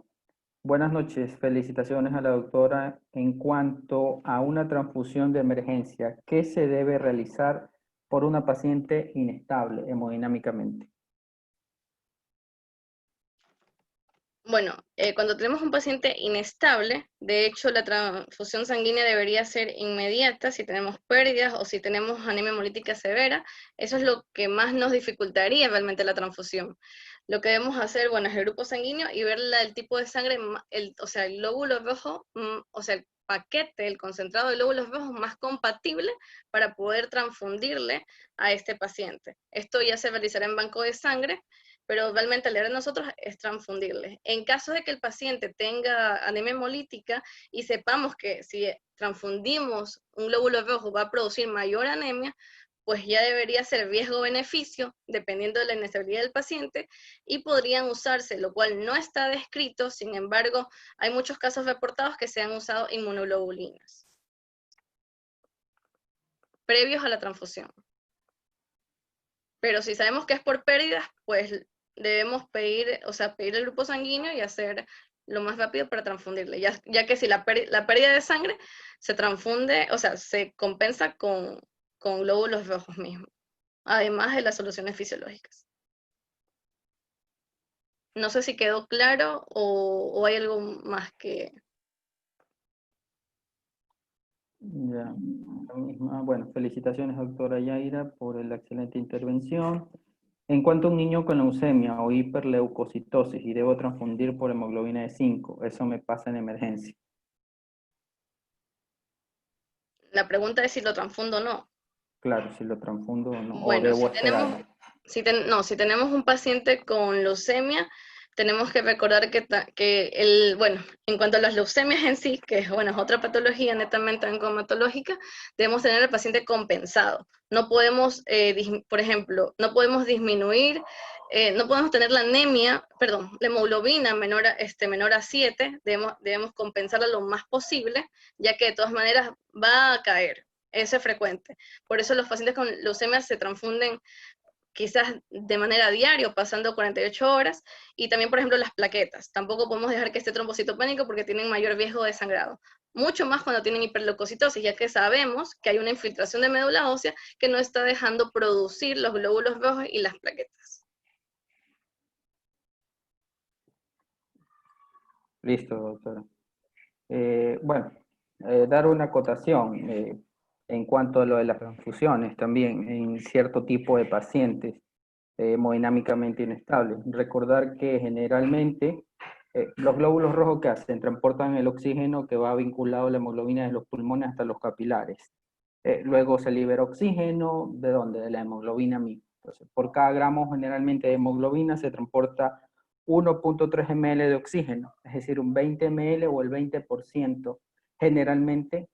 Buenas noches, felicitaciones a la doctora. En cuanto a una transfusión de emergencia, ¿qué se debe realizar por una paciente inestable hemodinámicamente? Bueno, cuando tenemos un paciente inestable, de hecho la transfusión sanguínea debería ser inmediata si tenemos pérdidas o si tenemos anemia hemolítica severa. Eso es lo que más nos dificultaría realmente la transfusión. Lo que debemos hacer, bueno, es el grupo sanguíneo y ver el tipo de sangre, o sea, el glóbulo rojo, o sea, el paquete, el concentrado de glóbulos rojos más compatible para poder transfundirle a este paciente. Esto ya se realizará en banco de sangre, pero realmente la idea de nosotros es transfundirles. En caso de que el paciente tenga anemia hemolítica y sepamos que si transfundimos un glóbulo rojo va a producir mayor anemia, pues ya debería ser riesgo-beneficio, dependiendo de la inestabilidad del paciente, y podrían usarse, lo cual no está descrito, sin embargo, hay muchos casos reportados que se han usado inmunoglobulinas previos a la transfusión. Pero si sabemos que es por pérdidas, pues debemos pedir, o sea, pedir el grupo sanguíneo y hacer lo más rápido para transfundirle, ya que si la pérdida de sangre se transfunde, o sea, se compensa con glóbulos rojos mismos, además de las soluciones fisiológicas. No sé si quedó claro o hay algo más que... Ya, bueno, felicitaciones, doctora Yaira, por la excelente intervención. En cuanto a un niño con leucemia o hiperleucocitosis y debo transfundir por hemoglobina de 5, eso me pasa en emergencia. La pregunta es si lo transfundo o no. Claro, si lo transfundo o no, o Bueno, debo esperar. si tenemos un paciente con leucemia, tenemos que recordar bueno, en cuanto a las leucemias en sí, que es, bueno, es otra patología netamente oncomatológica, debemos tener al paciente compensado. No podemos, por ejemplo, no podemos disminuir, no podemos tener la anemia, perdón, la hemoglobina menor a 7, debemos compensarla lo más posible, ya que de todas maneras va a caer. Eso es frecuente. Por eso los pacientes con leucemia se transfunden quizás de manera diaria, pasando 48 horas, y también, por ejemplo, las plaquetas. Tampoco podemos dejar que esté trombocitopénico porque tienen mayor riesgo de sangrado. Mucho más cuando tienen hiperleucocitosis, ya que sabemos que hay una infiltración de médula ósea que no está dejando producir los glóbulos rojos y las plaquetas. Listo, doctora. Bueno, dar una acotación en cuanto a lo de las transfusiones también en cierto tipo de pacientes hemodinámicamente inestables. Recordar que generalmente los glóbulos rojos que hacen transportan el oxígeno que va vinculado a la hemoglobina de los pulmones hasta los capilares. Luego se libera oxígeno, ¿de dónde? De la hemoglobina misma. Entonces, por cada gramo generalmente de hemoglobina se transporta 1.3 ml de oxígeno, es decir, un 20 ml o el 20% generalmente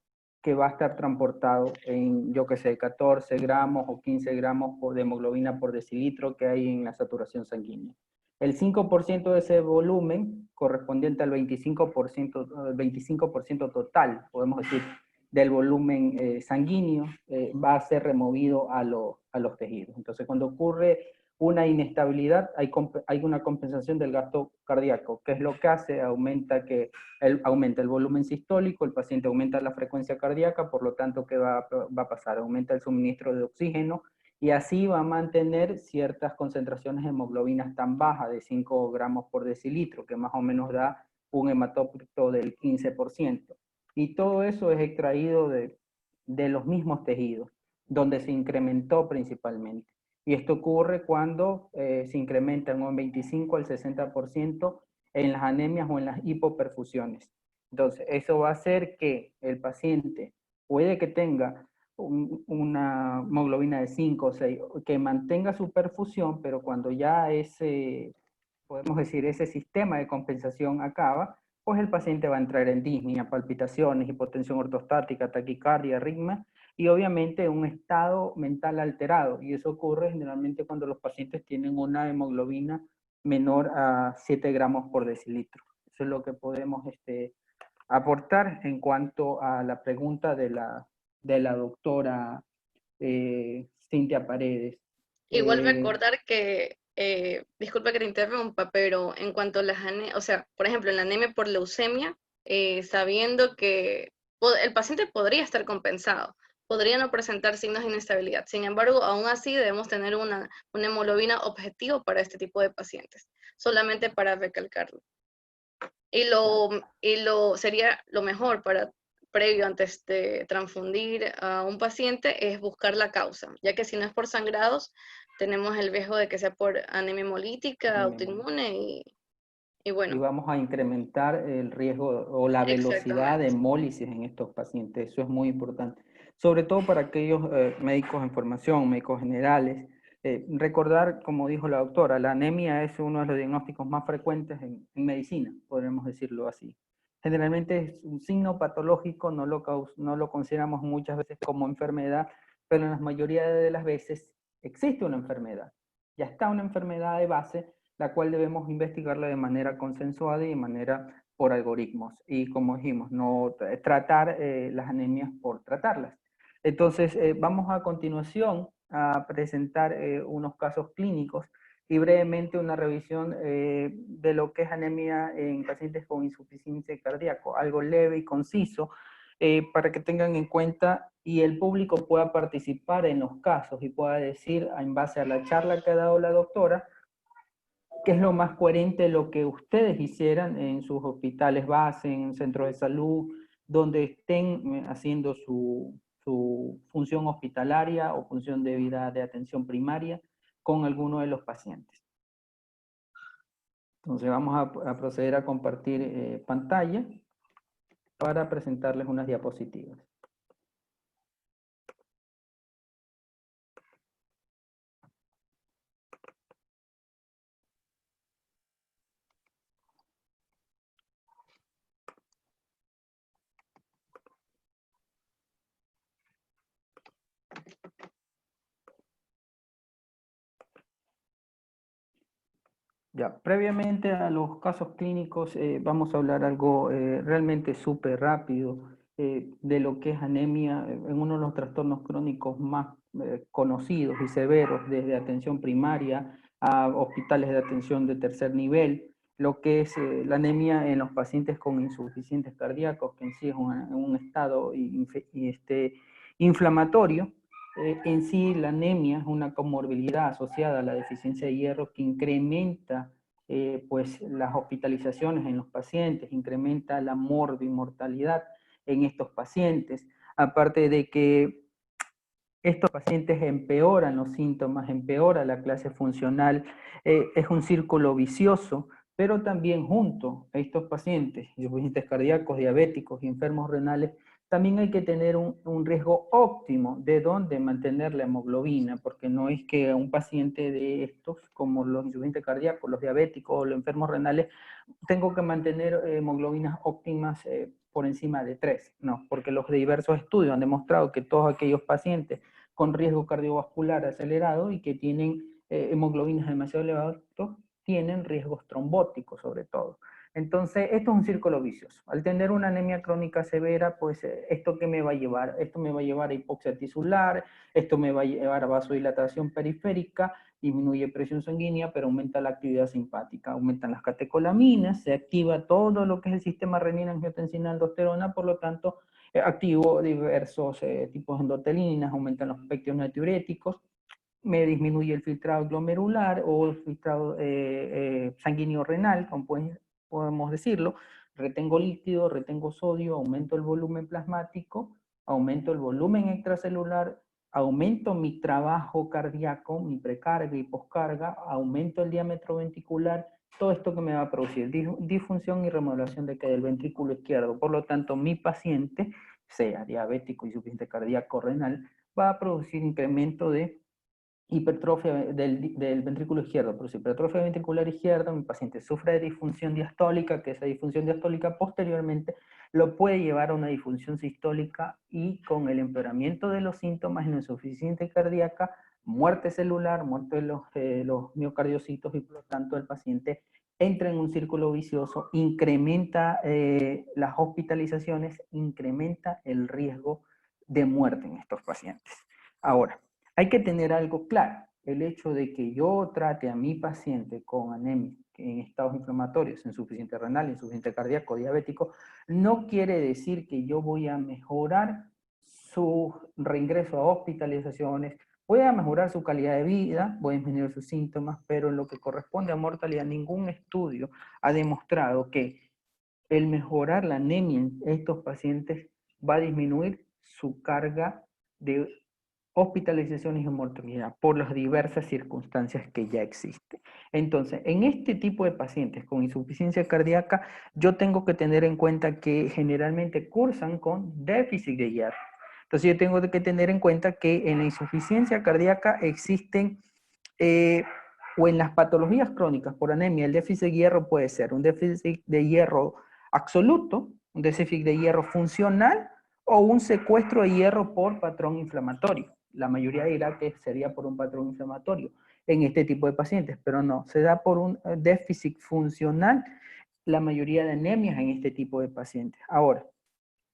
que va a estar transportado en, yo que sé, 14 gramos o 15 gramos de hemoglobina por decilitro que hay en la saturación sanguínea. El 5% de ese volumen, correspondiente al 25% total, podemos decir, del volumen sanguíneo, va a ser removido a los tejidos. Entonces, cuando ocurre una inestabilidad, hay una compensación del gasto cardíaco. ¿Qué es lo que hace? Aumenta el volumen sistólico, el paciente aumenta la frecuencia cardíaca, por lo tanto, ¿qué va a pasar? Aumenta el suministro de oxígeno y así va a mantener ciertas concentraciones de hemoglobinas tan bajas de 5 gramos por decilitro, que más o menos da un hematócrito del 15%. Y todo eso es extraído de los mismos tejidos, donde se incrementó principalmente. Y esto ocurre cuando se incrementan un 25 al 60% en las anemias o en las hipoperfusiones. Entonces, eso va a hacer que el paciente puede que tenga una hemoglobina de 5 o 6, que mantenga su perfusión, pero cuando ya podemos decir, ese sistema de compensación acaba, pues el paciente va a entrar en disnea, palpitaciones, hipotensión ortostática, taquicardia, arritmia, y obviamente un estado mental alterado. Y eso ocurre generalmente cuando los pacientes tienen una hemoglobina menor a 7 gramos por decilitro. Eso es lo que podemos aportar en cuanto a la pregunta de la doctora Cintia Paredes. Igual recordar que, disculpa que te interrumpa, pero en cuanto a las o sea, por ejemplo, en la anemia por leucemia, sabiendo que el paciente podría estar compensado, podría no presentar signos de inestabilidad. Sin embargo, aún así debemos tener una hemoglobina objetivo para este tipo de pacientes, solamente para recalcarlo. Y sería lo mejor previo antes de transfundir a un paciente es buscar la causa, ya que si no es por sangrados, tenemos el riesgo de que sea por anemia hemolítica, autoinmune y bueno. Y vamos a incrementar el riesgo o la velocidad de Exactamente. hemólisis en estos pacientes. Eso es muy importante. Sobre todo para aquellos médicos en formación, médicos generales. Recordar, como dijo la doctora, la anemia es uno de los diagnósticos más frecuentes en medicina, podríamos decirlo así. Generalmente es un signo patológico, no lo consideramos muchas veces como enfermedad, pero en la mayoría de las veces existe una enfermedad. Ya está una enfermedad de base, la cual debemos investigarla de manera consensuada y de manera por algoritmos. Y como dijimos, no tratar las anemias por tratarlas. Entonces, vamos a continuación a presentar unos casos clínicos y brevemente una revisión de lo que es anemia en pacientes con insuficiencia cardíaca, algo leve y conciso, para que tengan en cuenta y el público pueda participar en los casos y pueda decir, en base a la charla que ha dado la doctora, qué es lo más coherente lo que ustedes hicieran en sus hospitales base, en centros de salud, donde estén haciendo su función hospitalaria o función de vida de atención primaria con alguno de los pacientes. Entonces vamos a proceder a compartir pantalla para presentarles unas diapositivas. Ya, previamente a los casos clínicos vamos a hablar algo realmente súper rápido de lo que es anemia en uno de los trastornos crónicos más conocidos y severos, desde atención primaria a hospitales de atención de tercer nivel, lo que es la anemia en los pacientes con insuficientes cardíacos, que en sí es un estado inflamatorio. En sí, la anemia es una comorbilidad asociada a la deficiencia de hierro que incrementa pues, las hospitalizaciones en los pacientes, incrementa la mortalidad en estos pacientes, aparte de que estos pacientes empeoran los síntomas, empeora la clase funcional, es un círculo vicioso, pero también junto a estos pacientes cardíacos, diabéticos y enfermos renales, también hay que tener un riesgo óptimo de dónde mantener la hemoglobina, porque no es que un paciente de estos, como los insuficientes cardíacos, los diabéticos o los enfermos renales, tengo que mantener hemoglobinas óptimas por encima de 3. No, porque los diversos estudios han demostrado que todos aquellos pacientes con riesgo cardiovascular acelerado y que tienen hemoglobinas demasiado elevadas tienen riesgos trombóticos sobre todo. Entonces, esto es un círculo vicioso. Al tener una anemia crónica severa, pues, ¿esto qué me va a llevar? Esto me va a llevar a hipoxia tisular, esto me va a llevar a vasodilatación periférica, disminuye presión sanguínea, pero aumenta la actividad simpática, aumentan las catecolaminas, se activa todo lo que es el sistema renina-angiotensina-aldosterona, por lo tanto, activo diversos tipos de endotelinas, aumentan los péptidos natriuréticos, me disminuye el filtrado glomerular o el filtrado sanguíneo renal, como podemos decirlo, retengo líquido, retengo sodio, aumento el volumen plasmático, aumento el volumen extracelular, aumento mi trabajo cardíaco, mi precarga y poscarga, aumento el diámetro ventricular, todo esto que me va a producir disfunción y remodelación del ventrículo izquierdo. Por lo tanto, mi paciente, sea diabético, insuficiente cardíaco, renal, va a producir incremento de hipertrofia del ventrículo izquierdo, pero si hipertrofia ventricular izquierda, mi paciente sufre de disfunción diastólica, que esa disfunción diastólica posteriormente lo puede llevar a una disfunción sistólica y con el empeoramiento de los síntomas en insuficiencia cardíaca, muerte celular, muerte de los miocardiocitos y por lo tanto el paciente entra en un círculo vicioso, incrementa las hospitalizaciones, incrementa el riesgo de muerte en estos pacientes. Ahora, hay que tener algo claro. El hecho de que yo trate a mi paciente con anemia en estados inflamatorios, insuficiente renal, insuficiente cardíaco, diabético, no quiere decir que yo voy a mejorar su reingreso a hospitalizaciones, voy a mejorar su calidad de vida, voy a disminuir sus síntomas, pero en lo que corresponde a mortalidad, ningún estudio ha demostrado que el mejorar la anemia en estos pacientes va a disminuir su carga de hospitalizaciones y mortalidad por las diversas circunstancias que ya existen. Entonces, en este tipo de pacientes con insuficiencia cardíaca, yo tengo que tener en cuenta que generalmente cursan con déficit de hierro. Entonces, yo tengo que tener en cuenta que en la insuficiencia cardíaca existen, o en las patologías crónicas por anemia, el déficit de hierro puede ser un déficit de hierro absoluto, un déficit de hierro funcional o un secuestro de hierro por patrón inflamatorio. La mayoría dirá que sería por un patrón inflamatorio en este tipo de pacientes, pero no, se da por un déficit funcional la mayoría de anemias en este tipo de pacientes. Ahora,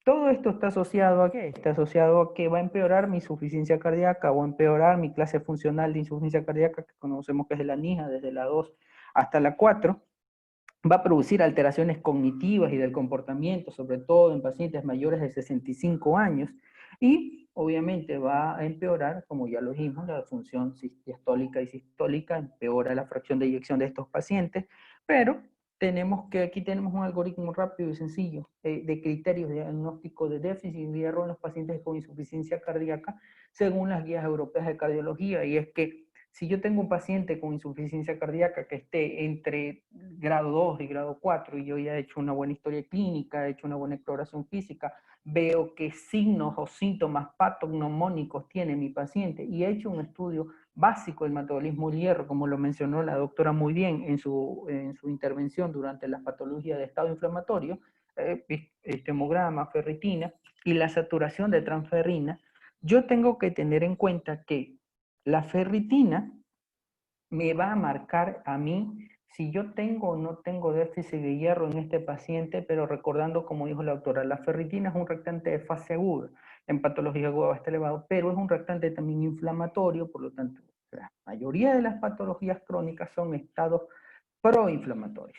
todo esto está asociado a qué? Está asociado a que va a empeorar mi insuficiencia cardíaca o empeorar mi clase funcional de insuficiencia cardíaca, que conocemos que es de la NIHA, desde la 2 hasta la 4, va a producir alteraciones cognitivas y del comportamiento, sobre todo en pacientes mayores de 65 años, y obviamente va a empeorar, como ya lo dijimos, la función diastólica y sistólica, empeora la fracción de eyección de estos pacientes, pero aquí tenemos un algoritmo rápido y sencillo de criterios de diagnóstico de déficit de hierro en los pacientes con insuficiencia cardíaca, según las guías europeas de cardiología, y es que si yo tengo un paciente con insuficiencia cardíaca que esté entre grado 2 y grado 4 y yo ya he hecho una buena historia clínica, he hecho una buena exploración física, veo qué signos o síntomas patognomónicos tiene mi paciente y he hecho un estudio básico del metabolismo del hierro, como lo mencionó la doctora muy bien en su intervención durante la patología de estado inflamatorio, hemograma, ferritina y la saturación de transferrina, yo tengo que tener en cuenta que la ferritina me va a marcar a mí si yo tengo o no tengo déficit de hierro en este paciente, pero recordando, como dijo la doctora, la ferritina es un reactante de fase aguda, en patología aguda está elevado, pero es un reactante también inflamatorio, por lo tanto, la mayoría de las patologías crónicas son estados proinflamatorios.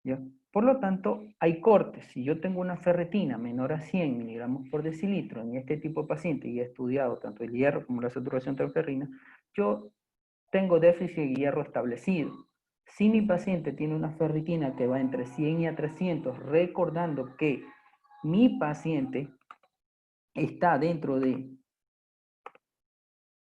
¿Ya? Por lo tanto, hay cortes. Si yo tengo una ferritina menor a 100 miligramos por decilitro en este tipo de paciente y he estudiado tanto el hierro como la saturación de ferrina, yo tengo déficit de hierro establecido. Si mi paciente tiene una ferritina que va entre 100 y a 300, recordando que mi paciente está dentro de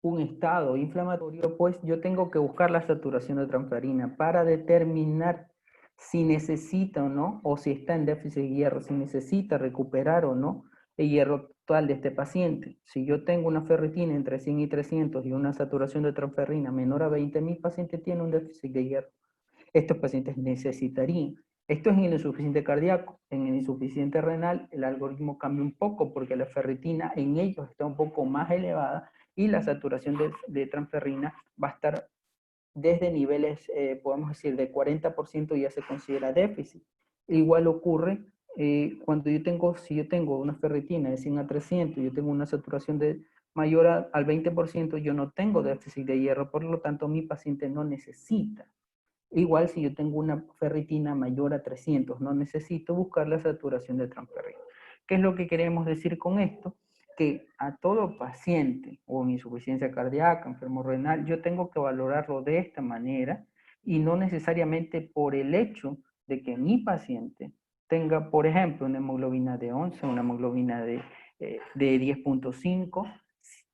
un estado inflamatorio, pues yo tengo que buscar la saturación de transferrina para determinar si necesita o no, o si está en déficit de hierro, si necesita recuperar o no el hierro total de este paciente. Si yo tengo una ferritina entre 100 y 300 y una saturación de transferrina menor a 20, mi paciente tiene un déficit de hierro. Estos pacientes necesitarían Esto es en el insuficiente cardíaco. En el insuficiente renal el algoritmo cambia un poco porque la ferritina en ellos está un poco más elevada y la saturación de transferrina va a estar desde niveles, podemos decir, de 40% ya se considera déficit. Igual ocurre cuando si yo tengo una ferritina de 100 a 300, yo tengo una saturación mayor al 20%, yo no tengo déficit de hierro, por lo tanto mi paciente no necesita. Igual si yo tengo una ferritina mayor a 300, no necesito buscar la saturación de transferrina. ¿Qué es lo que queremos decir con esto? Que a todo paciente o en insuficiencia cardíaca, enfermo renal, yo tengo que valorarlo de esta manera y no necesariamente por el hecho de que mi paciente tenga, por ejemplo, una hemoglobina de 11, una hemoglobina de 10.5,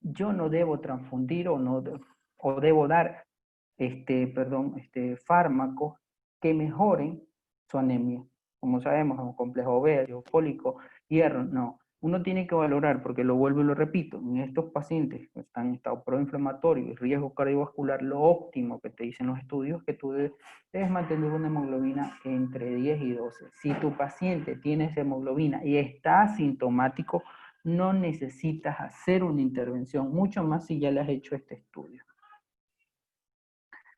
yo no debo transfundir o debo dar fármacos que mejoren su anemia. Como sabemos, un complejo B, fólico, hierro, no. Uno tiene que valorar, porque lo vuelvo y lo repito, en estos pacientes que están en estado proinflamatorio y riesgo cardiovascular, lo óptimo que te dicen los estudios es que tú debes mantener una hemoglobina entre 10 y 12. Si tu paciente tiene esa hemoglobina y está asintomático, no necesitas hacer una intervención, mucho más si ya le has hecho este estudio.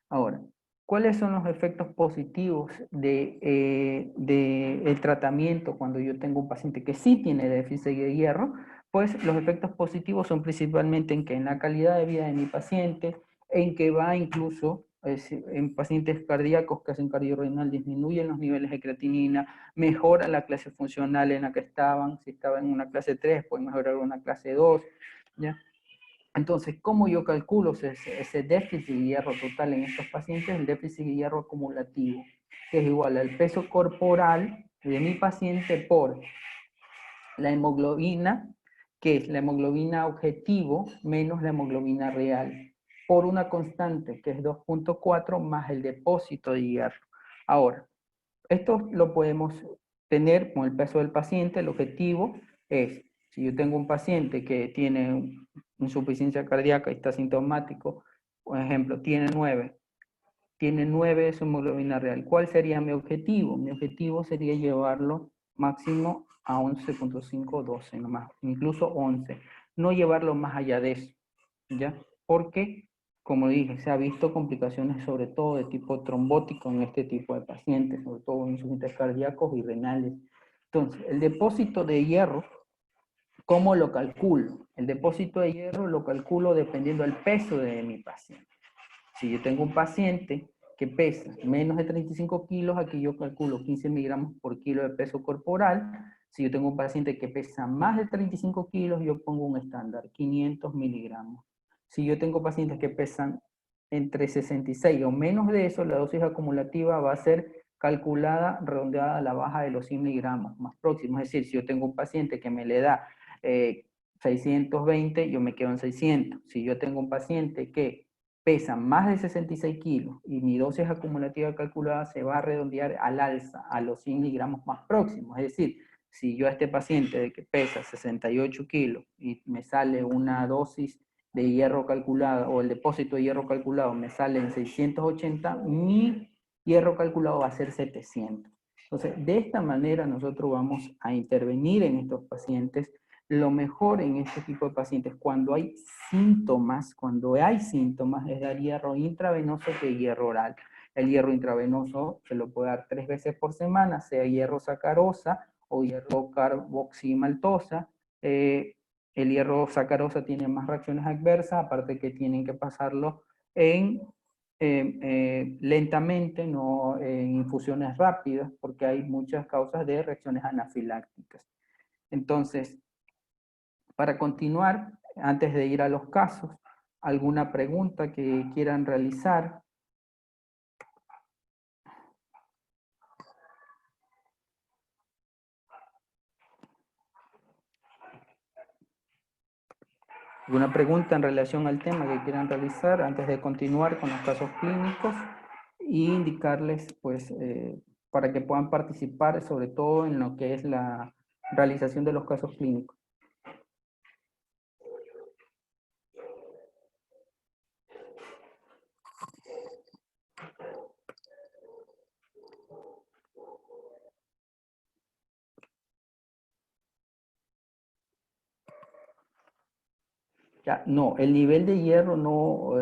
Ahora, ¿cuáles son los efectos positivos del tratamiento cuando yo tengo un paciente que sí tiene déficit de hierro? Pues los efectos positivos son principalmente en la calidad de vida de mi paciente, en que va incluso en pacientes cardíacos que hacen cardiorrenal, disminuyen los niveles de creatinina, mejora la clase funcional en la que estaban, si estaban en una clase 3, pueden mejorar una clase 2, ¿ya? Entonces, ¿cómo yo calculo ese déficit de hierro total en estos pacientes? El déficit de hierro acumulativo, que es igual al peso corporal de mi paciente por la hemoglobina, que es la hemoglobina objetivo menos la hemoglobina real, por una constante, que es 2.4 más el depósito de hierro. Ahora, esto lo podemos tener con el peso del paciente. El objetivo es, si yo tengo un paciente que tiene insuficiencia cardíaca y está sintomático, por ejemplo, tiene 9 de su hemoglobina real. ¿Cuál sería mi objetivo? Mi objetivo sería llevarlo máximo a 11.5, 12 nomás, incluso 11. No llevarlo más allá de eso, ¿ya? Porque, como dije, se ha visto complicaciones sobre todo de tipo trombótico en este tipo de pacientes, sobre todo en insuficientes cardíacos y renales. Entonces, el depósito de hierro, ¿cómo lo calculo? El depósito de hierro lo calculo dependiendo del peso de mi paciente. Si yo tengo un paciente que pesa menos de 35 kilos, aquí yo calculo 15 miligramos por kilo de peso corporal. Si yo tengo un paciente que pesa más de 35 kilos, yo pongo un estándar, 500 miligramos. Si yo tengo pacientes que pesan entre 66 o menos de eso, la dosis acumulativa va a ser calculada, redondeada a la baja de los 100 miligramos más próximos. Es decir, si yo tengo un paciente que me le da 620, yo me quedo en 600. Si yo tengo un paciente que pesa más de 66 kilos y mi dosis acumulativa calculada se va a redondear al alza a los 100 miligramos más próximos. Es decir, si yo a este paciente de que pesa 68 kilos y me sale una dosis de hierro calculada o el depósito de hierro calculado me sale en 680, mi hierro calculado va a ser 700. Entonces, de esta manera nosotros vamos a intervenir en estos pacientes. Lo mejor en este tipo de pacientes, cuando hay síntomas, es dar hierro intravenoso que hierro oral. El hierro intravenoso se lo puede dar 3 veces por semana, sea hierro sacarosa o hierro carboximaltosa. El hierro sacarosa tiene más reacciones adversas, aparte que tienen que pasarlo en lentamente, no en infusiones rápidas, porque hay muchas causas de reacciones anafilácticas. Entonces, para continuar, antes de ir a los casos, ¿alguna pregunta que quieran realizar? ¿Alguna pregunta en relación al tema que quieran realizar antes de continuar con los casos clínicos? Y indicarles, pues, para que puedan participar, sobre todo en lo que es la realización de los casos clínicos. Ya, no, el nivel de hierro no,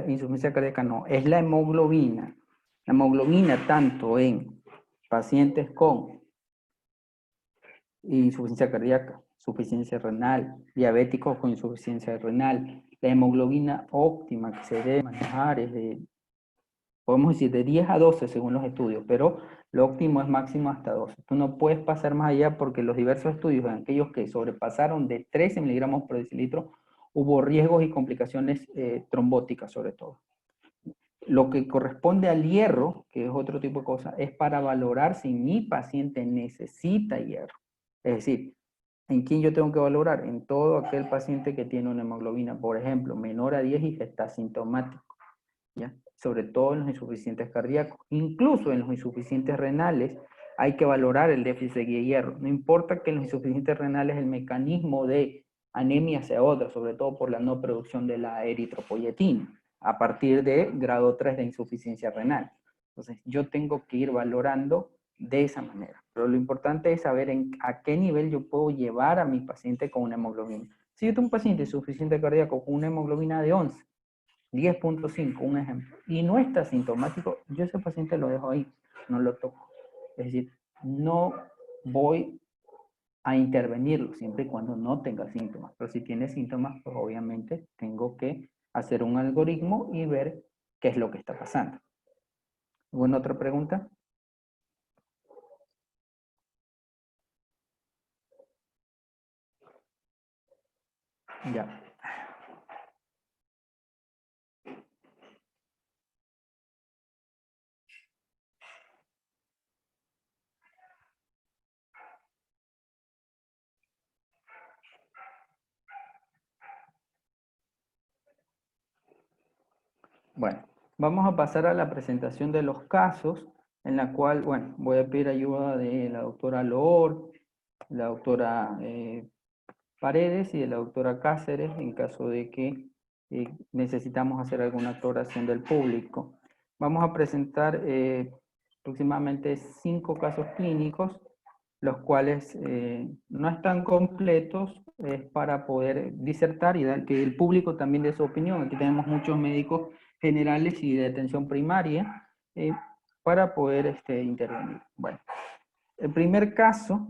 insuficiencia cardíaca no, es la hemoglobina. La hemoglobina tanto en pacientes con insuficiencia cardíaca, insuficiencia renal, diabéticos con insuficiencia renal, la hemoglobina óptima que se debe manejar es de, podemos decir, de 10 a 12 según los estudios, pero lo óptimo es máximo hasta 12. Tú no puedes pasar más allá porque los diversos estudios, en aquellos que sobrepasaron de 13 miligramos por decilitro, hubo riesgos y complicaciones trombóticas sobre todo. Lo que corresponde al hierro, que es otro tipo de cosa, es para valorar si mi paciente necesita hierro. Es decir, ¿en quién yo tengo que valorar? En todo aquel paciente que tiene una hemoglobina, por ejemplo, menor a 10 y que está sintomático, ¿ya? Sobre todo en los insuficientes cardíacos. Incluso en los insuficientes renales hay que valorar el déficit de hierro. No importa que en los insuficientes renales el mecanismo de anemia sea otro, sobre todo por la no producción de la eritropoyetina, a partir de grado 3 de insuficiencia renal. Entonces, yo tengo que ir valorando de esa manera. Pero lo importante es saber a qué nivel yo puedo llevar a mi paciente con una hemoglobina. Si yo tengo un paciente insuficiente cardíaco con una hemoglobina de 11, 10.5, un ejemplo, y no está sintomático, yo ese paciente lo dejo ahí, no lo toco. Es decir, no voy a intervenirlo siempre y cuando no tenga síntomas. Pero si tiene síntomas, pues obviamente tengo que hacer un algoritmo y ver qué es lo que está pasando. ¿Alguna otra pregunta? Ya. Bueno, vamos a pasar a la presentación de los casos, en la cual, bueno, voy a pedir ayuda de la doctora Loor, la doctora Paredes y de la doctora Cáceres, en caso de que necesitamos hacer alguna aclaración del público. Vamos a presentar aproximadamente 5 casos clínicos, los cuales no están completos, es para poder disertar y dar que el público también dé su opinión. Aquí tenemos muchos médicos generales y de atención primaria para poder intervenir. Bueno, el primer caso,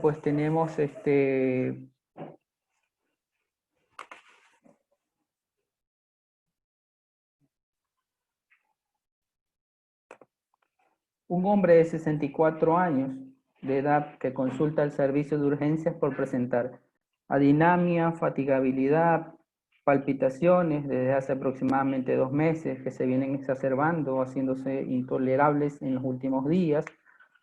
pues tenemos un hombre de 64 años de edad que consulta el servicio de urgencias por presentar adinamia, fatigabilidad, palpitaciones desde hace aproximadamente 2 meses que se vienen exacerbando, haciéndose intolerables en los últimos días,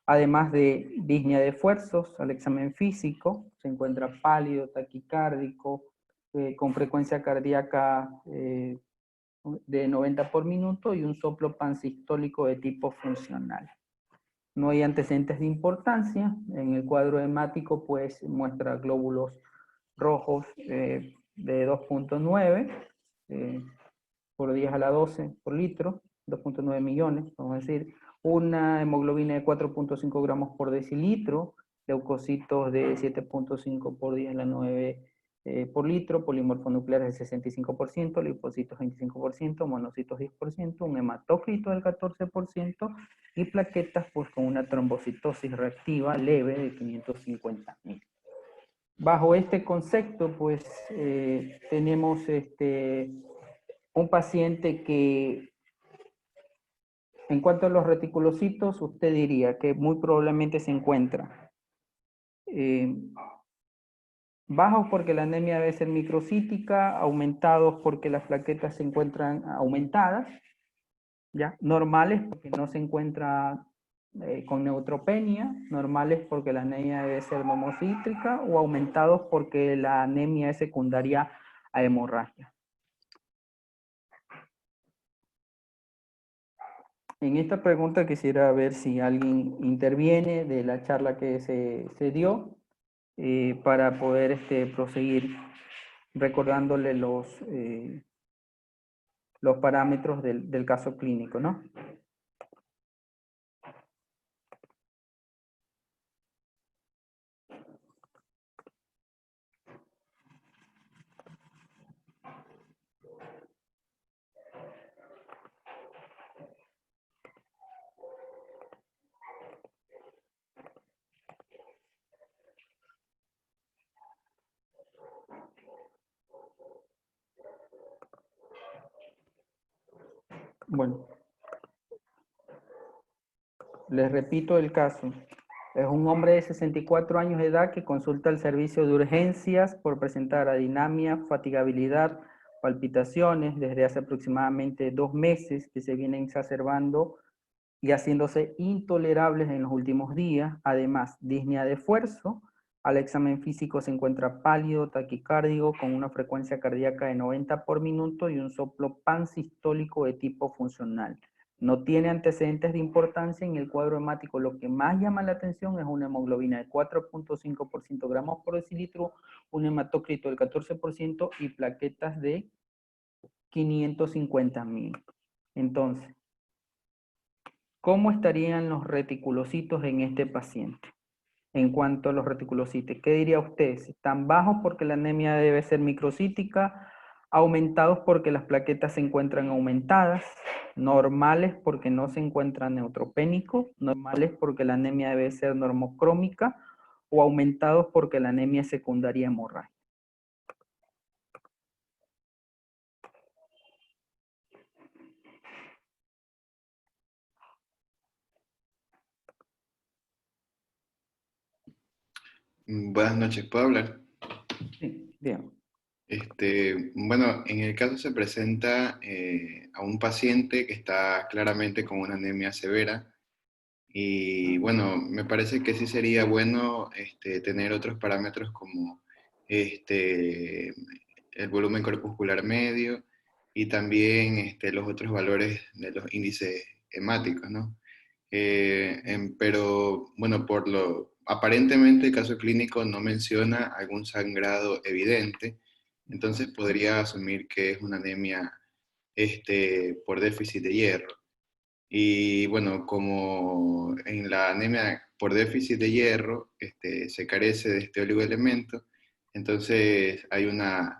además de disnea de esfuerzos al examen físico, se encuentra pálido, taquicárdico, con frecuencia cardíaca de 90 por minuto y un soplo pansistólico de tipo funcional. No hay antecedentes de importancia. En el cuadro hemático, pues, muestra glóbulos rojos de 2.9 por 10 a la 12 por litro, 2.9 millones, vamos a decir, una hemoglobina de 4.5 gramos por decilitro, leucocitos de 7.5 por 10 a la 9 por litro, polimorfonucleares del 65%, linfocitos 25%, monocitos 10%, un hematócrito del 14% y plaquetas pues con una trombocitosis reactiva leve de 550.000. Bajo este concepto pues tenemos un paciente que en cuanto a los reticulocitos usted diría que muy probablemente se encuentra bajos porque la anemia debe ser microcítica, aumentados porque las plaquetas se encuentran aumentadas, ¿ya? Normales porque no se encuentra con neutropenia, normales porque la anemia debe ser momocítrica, o aumentados porque la anemia es secundaria a hemorragia. En esta pregunta quisiera ver si alguien interviene de la charla que se dio para poder proseguir recordándole los parámetros del caso clínico, ¿no? Bueno, les repito el caso. Es un hombre de 64 años de edad que consulta el servicio de urgencias por presentar adinamia, fatigabilidad, palpitaciones desde hace aproximadamente 2 meses que se vienen exacerbando y haciéndose intolerables en los últimos días. Además, disnea de esfuerzo. Al examen físico se encuentra pálido, taquicárdico, con una frecuencia cardíaca de 90 por minuto y un soplo pansistólico de tipo funcional. No tiene antecedentes de importancia en el cuadro hemático. Lo que más llama la atención es una hemoglobina de 4.5% gramos por decilitro, un hematócrito del 14% y plaquetas de 550.000. Entonces, ¿cómo estarían los reticulocitos en este paciente? En cuanto a los reticulocitos, ¿qué diría usted? ¿Están bajos porque la anemia debe ser microcítica? ¿Aumentados porque las plaquetas se encuentran aumentadas? ¿Normales porque no se encuentran neutropénicos? ¿Normales porque la anemia debe ser normocrómica? ¿O aumentados porque la anemia es secundaria hemorrágica? Buenas noches, ¿puedo hablar? Sí, bien. Bueno, en el caso se presenta a un paciente que está claramente con una anemia severa y bueno, me parece que sí sería bueno tener otros parámetros como este, el volumen corpuscular medio y también los otros valores de los índices hemáticos, ¿no? Pero bueno, aparentemente el caso clínico no menciona algún sangrado evidente, entonces podría asumir que es una anemia por déficit de hierro. Y bueno, como en la anemia por déficit de hierro se carece de este oligoelemento, entonces hay una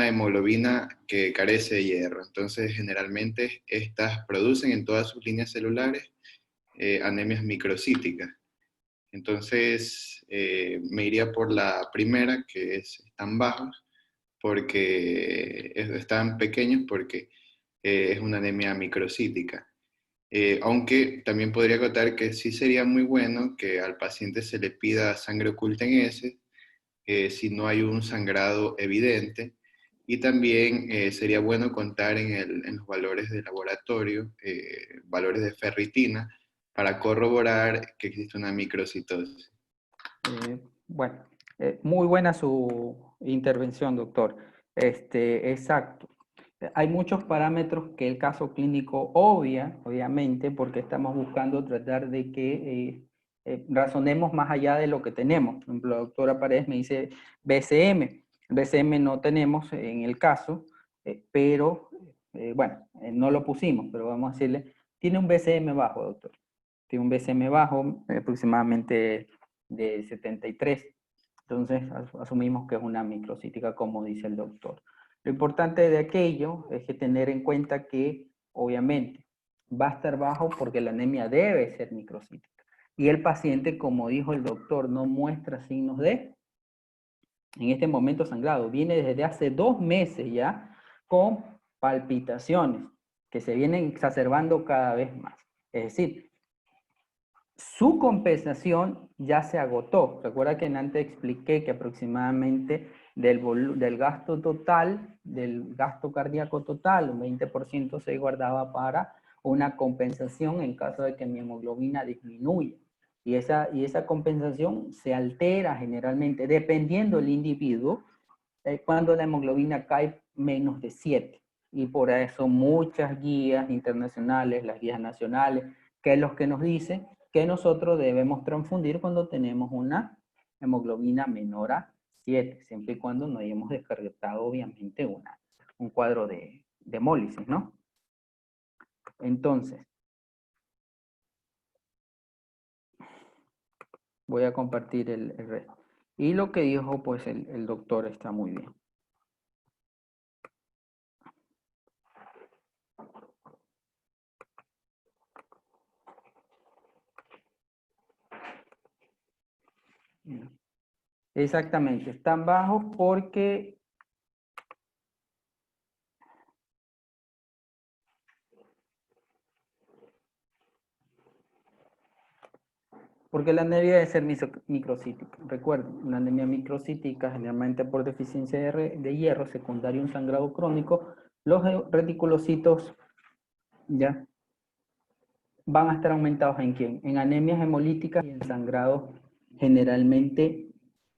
hemoglobina que carece de hierro. Entonces, generalmente estas producen en todas sus líneas celulares anemias microcíticas. Entonces, me iría por la primera, que están bajos, porque están pequeños, porque es una anemia microcítica. Aunque también podría acotar que sí sería muy bueno que al paciente se le pida sangre oculta en heces, si no hay un sangrado evidente. Y también sería bueno contar en los valores de laboratorio, valores de ferritina, para corroborar que existe una microcitosis. Bueno, muy buena su intervención, doctor. Exacto. Hay muchos parámetros que el caso clínico obvia, obviamente, porque estamos buscando tratar de que razonemos más allá de lo que tenemos. Por ejemplo, la doctora Paredes me dice BCM. BCM no tenemos en el caso, pero bueno, no lo pusimos, pero vamos a decirle, tiene un BCM bajo, doctor. Tiene un BCM bajo, aproximadamente de 73. Entonces asumimos que es una microcítica, como dice el doctor. Lo importante de aquello es que tener en cuenta que, obviamente, va a estar bajo porque la anemia debe ser microcítica. Y el paciente, como dijo el doctor, no muestra signos de, en este momento, sangrado. Viene desde hace 2 meses ya con palpitaciones que se vienen exacerbando cada vez más. Es decir, su compensación ya se agotó. Recuerda que antes expliqué que aproximadamente del gasto total, del gasto cardíaco total, un 20% se guardaba para una compensación en caso de que mi hemoglobina disminuya. Y esa compensación se altera generalmente, dependiendo del individuo, cuando la hemoglobina cae menos de 7. Y por eso muchas guías internacionales, las guías nacionales, que es lo que nos dicen que nosotros debemos transfundir cuando tenemos una hemoglobina menor a 7, siempre y cuando no hayamos descartado, obviamente, un cuadro de hemólisis, ¿no? Entonces, voy a compartir el resto. Y lo que dijo, pues, el doctor está muy bien. Exactamente, están bajos porque Porque la anemia debe ser microcítica. Recuerden, una anemia microcítica, generalmente por deficiencia de hierro, secundario a un sangrado crónico, los reticulocitos ya van a estar aumentados ¿en quién? En anemias hemolíticas y en sangrados generalmente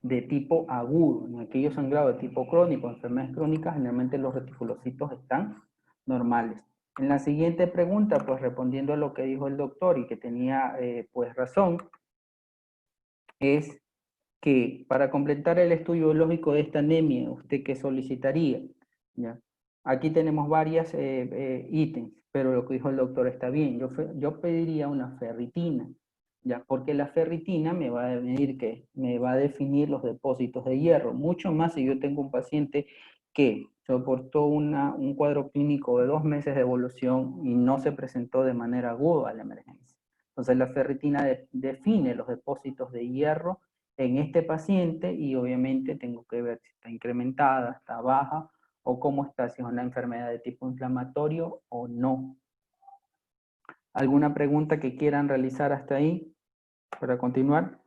de tipo agudo. En aquellos sangrados de tipo crónico, enfermedades crónicas, generalmente los reticulocitos están normales. En la siguiente pregunta, pues respondiendo a lo que dijo el doctor y que tenía pues razón, es que para completar el estudio biológico de esta anemia, ¿usted qué solicitaría? ¿Ya? Aquí tenemos varios ítems, pero lo que dijo el doctor está bien. Yo pediría una ferritina, ¿ya? Porque la ferritina me va a medir que me va a definir los depósitos de hierro, mucho más si yo tengo un paciente que soportó un cuadro clínico de 2 meses de evolución y no se presentó de manera aguda a la emergencia. Entonces la ferritina define los depósitos de hierro en este paciente y obviamente tengo que ver si está incrementada, está baja o cómo está, si es una enfermedad de tipo inflamatorio o no. ¿Alguna pregunta que quieran realizar hasta ahí para continuar?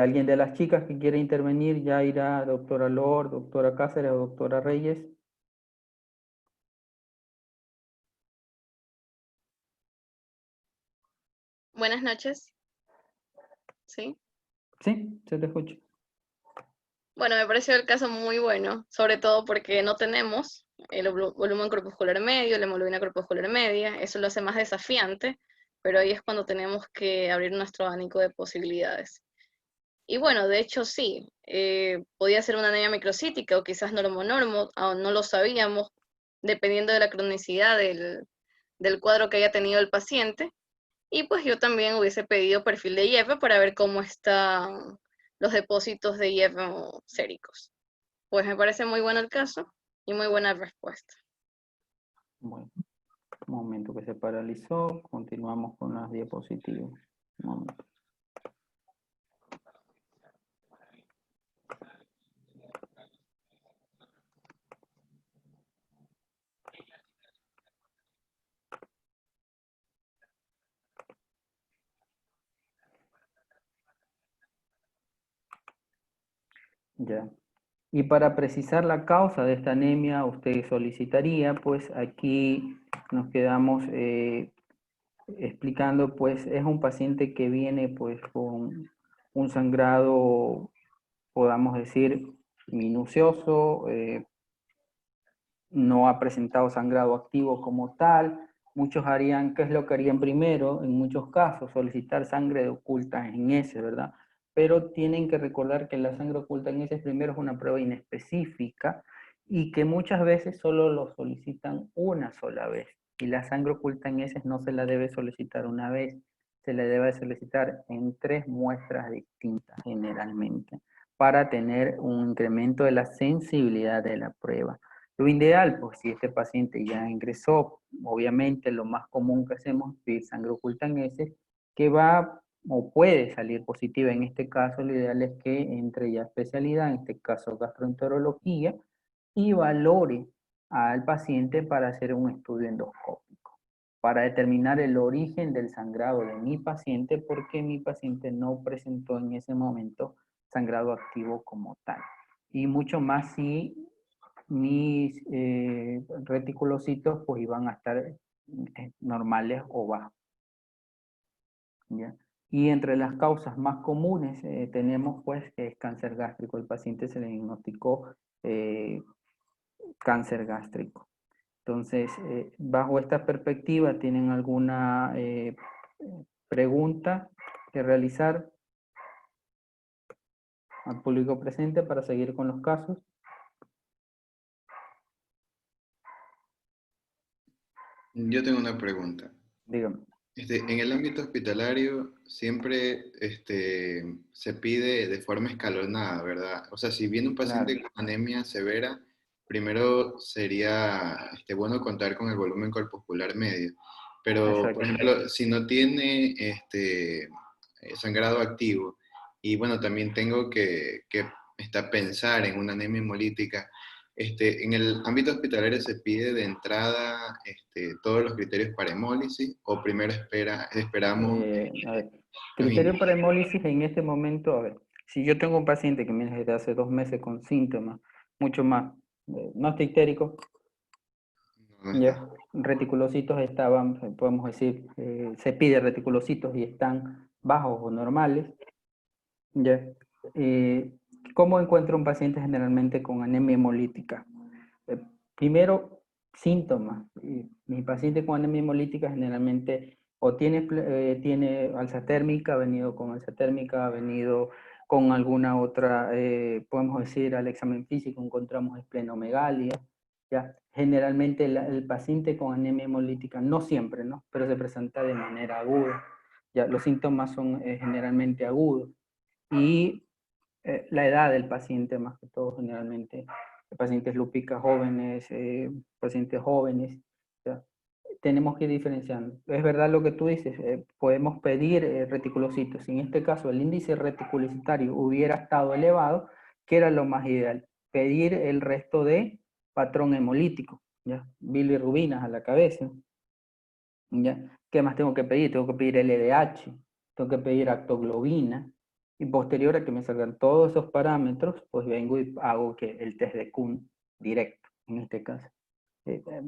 ¿Alguien de las chicas que quiere intervenir? Ya irá doctora Lord, doctora Cáceres o doctora Reyes. Buenas noches. ¿Sí? Sí, se te escucha. Bueno, me pareció el caso muy bueno, sobre todo porque no tenemos el volumen corpuscular medio, la hemoglobina corpuscular media, eso lo hace más desafiante, pero ahí es cuando tenemos que abrir nuestro abanico de posibilidades. Y bueno, de hecho sí, podía ser una anemia microcítica o quizás normonormo, aún no lo sabíamos, dependiendo de la cronicidad del cuadro que haya tenido el paciente. Y pues yo también hubiese pedido perfil de hierro para ver cómo están los depósitos de hierro séricos. Pues me parece muy bueno el caso y muy buena respuesta. Bueno, un momento que se paralizó. Continuamos con las diapositivas. Un momento. Ya. Y para precisar la causa de esta anemia, usted solicitaría, pues aquí nos quedamos explicando, pues es un paciente que viene pues con un sangrado, podamos decir, minucioso, no ha presentado sangrado activo como tal. Muchos harían, ¿qué es lo que harían primero? En muchos casos, solicitar sangre oculta en S, ¿verdad? Pero tienen que recordar que la sangre oculta en S primero es una prueba inespecífica y que muchas veces solo lo solicitan una sola vez. Y la sangre oculta en S no se la debe solicitar una vez, se la debe solicitar en 3 muestras distintas generalmente para tener un incremento de la sensibilidad de la prueba. Lo ideal, pues si este paciente ya ingresó, obviamente lo más común que hacemos es pedir sangre oculta en heces, que va o puede salir positiva. En este caso, lo ideal es que entre ya a especialidad, en este caso gastroenterología, y valore al paciente para hacer un estudio endoscópico, para determinar el origen del sangrado de mi paciente, porque mi paciente no presentó en ese momento sangrado activo como tal. Y mucho más si mis reticulocitos pues iban a estar normales o bajos. ¿Ya? Y entre las causas más comunes tenemos pues que es cáncer gástrico. El paciente se le diagnosticó cáncer gástrico. Entonces, bajo esta perspectiva, ¿tienen alguna pregunta que realizar al público presente para seguir con los casos? Yo tengo una pregunta. Dígame. En el ámbito hospitalario siempre se pide de forma escalonada, ¿verdad? O sea, si viene un Claro. paciente con anemia severa, primero sería bueno contar con el volumen corpuscular medio, pero por Exactamente. ejemplo, si no tiene sangrado activo, y bueno, también tengo que pensar en una anemia hemolítica, en el ámbito hospitalario se pide de entrada todos los criterios para hemólisis, o primero esperamos A ver, los criterio para hemólisis en este momento, a ver, si yo tengo un paciente que viene desde hace 2 meses con síntomas, mucho más, no está ictérico, no está. ya, reticulocitos estaban, podemos decir, se pide reticulocitos y están bajos o normales, ya. Eh, ¿Cómo encuentro un paciente generalmente con anemia hemolítica? Eh, Primero, síntomas. Mi paciente con anemia hemolítica generalmente o tiene alza térmica, ha venido con alza térmica, ha venido con alguna otra, podemos decir, al examen físico encontramos esplenomegalia, ¿ya? Generalmente el paciente con anemia hemolítica, no siempre, ¿no? Pero se presenta de manera aguda, ¿ya? Los síntomas son generalmente agudos. Y la edad del paciente, más que todo, generalmente, pacientes lúpicas jóvenes, pacientes jóvenes, ¿ya? Tenemos que ir diferenciando. Es verdad lo que tú dices, podemos pedir reticulocitos. Si en este caso el índice reticulicitario hubiera estado elevado, ¿qué era lo más ideal? Pedir el resto de patrón hemolítico, ¿ya? Bilirrubinas a la cabeza, ¿ya? ¿Qué más tengo que pedir? Tengo que pedir LDH, tengo que pedir actoglobina, y posterior a que me salgan todos esos parámetros, pues vengo y hago el test de Kuhn directo, en este caso.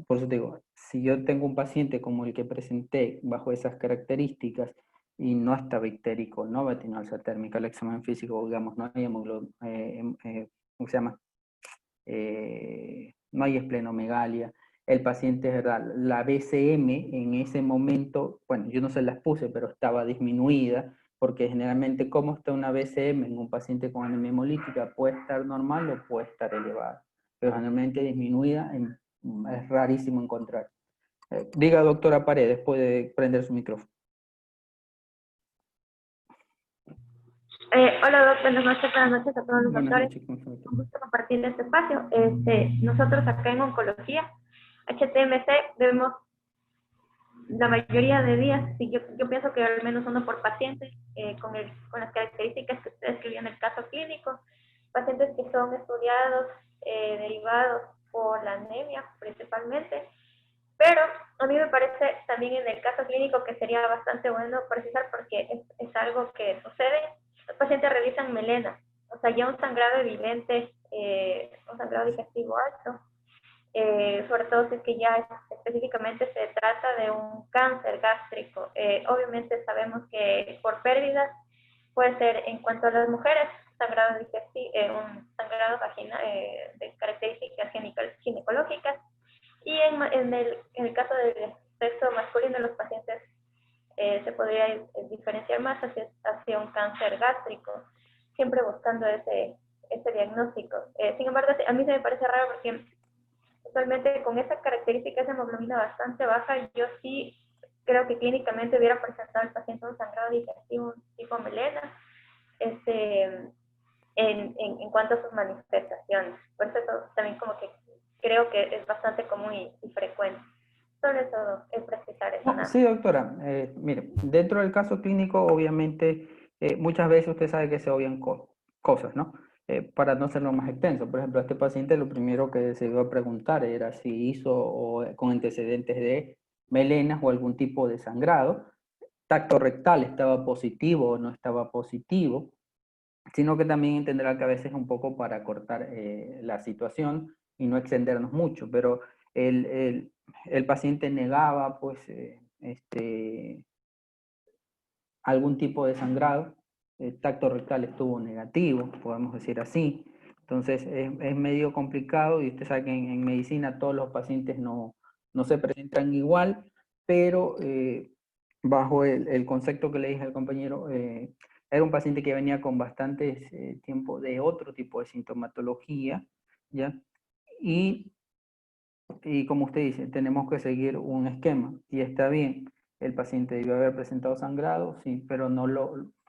Por eso te digo, si yo tengo un paciente como el que presenté bajo esas características y no está ictérico, no va a tener alza térmica, el examen físico, digamos, no hay ¿cómo se llama? No hay esplenomegalia, el paciente, es verdad, la BCM en ese momento, bueno, yo no se las puse, pero estaba disminuida, porque generalmente, ¿cómo está una BCM en un paciente con anemia hemolítica? Puede estar normal o puede estar elevada, pero generalmente disminuida es rarísimo encontrar. Diga, doctora Paredes, puede prender su micrófono. Hola, doctor, buenas noches a todos los Buenas doctores. noches, ¿cómo está, doctor? Un gusto compartir este espacio. Nosotros acá en oncología, HTMC, debemos la mayoría de días, sí, yo pienso que al menos uno por paciente, con las características que usted escribió en el caso clínico, pacientes que son estudiados, derivados por la anemia principalmente, pero a mí me parece también en el caso clínico que sería bastante bueno precisar porque es algo que sucede. Los pacientes realizan melena, o sea, ya un sangrado evidente, un sangrado digestivo alto, sobre todo si es que ya específicamente se trata de un cáncer gástrico. Obviamente sabemos que por pérdidas puede ser en cuanto a las mujeres, sangrado un sangrado vaginal de características ginecológicas, y en el caso del sexo masculino, los pacientes se podría diferenciar más hacia un cáncer gástrico, siempre buscando ese diagnóstico. Sin embargo, a mí se me parece raro porque usualmente con esa característica, esa hemoglobina bastante baja, yo sí creo que clínicamente hubiera presentado al paciente un sangrado digestivo tipo melena, en cuanto a sus manifestaciones. Por eso también como que creo que es bastante común y frecuente. Sobre todo es precisar eso. No, sí, doctora. Mire, dentro del caso clínico, obviamente, muchas veces usted sabe que se obvian cosas, ¿no? Para no hacerlo más extenso. Por ejemplo, a este paciente lo primero que se iba a preguntar era si hizo con antecedentes de melenas o algún tipo de sangrado. Tacto rectal estaba positivo o no estaba positivo, sino que también entenderá que a veces es un poco para cortar la situación y no extendernos mucho, pero el paciente negaba pues algún tipo de sangrado, el tacto rectal estuvo negativo, podemos decir así, entonces es medio complicado y usted sabe que en medicina todos los pacientes no se presentan igual, pero bajo el concepto que le dije al compañero, era un paciente que venía con bastantes tiempo de otro tipo de sintomatología, ¿ya? Y como usted dice, tenemos que seguir un esquema y está bien. El paciente debió haber presentado sangrado, sí, pero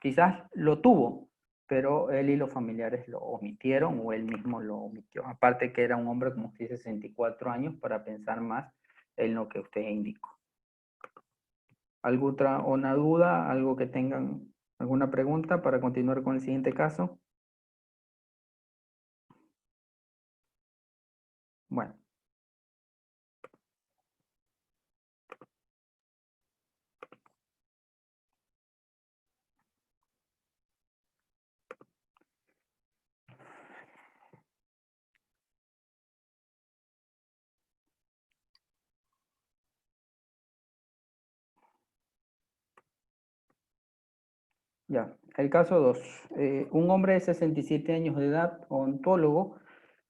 quizás lo tuvo, pero él y los familiares lo omitieron o él mismo lo omitió. Aparte que era un hombre, como usted dice, 64 años, para pensar más en lo que usted indicó. ¿Una duda? ¿Algo que tengan? ¿Alguna pregunta para continuar con el siguiente caso? Bueno. Ya, el caso 2. Un hombre de 67 años de edad, odontólogo,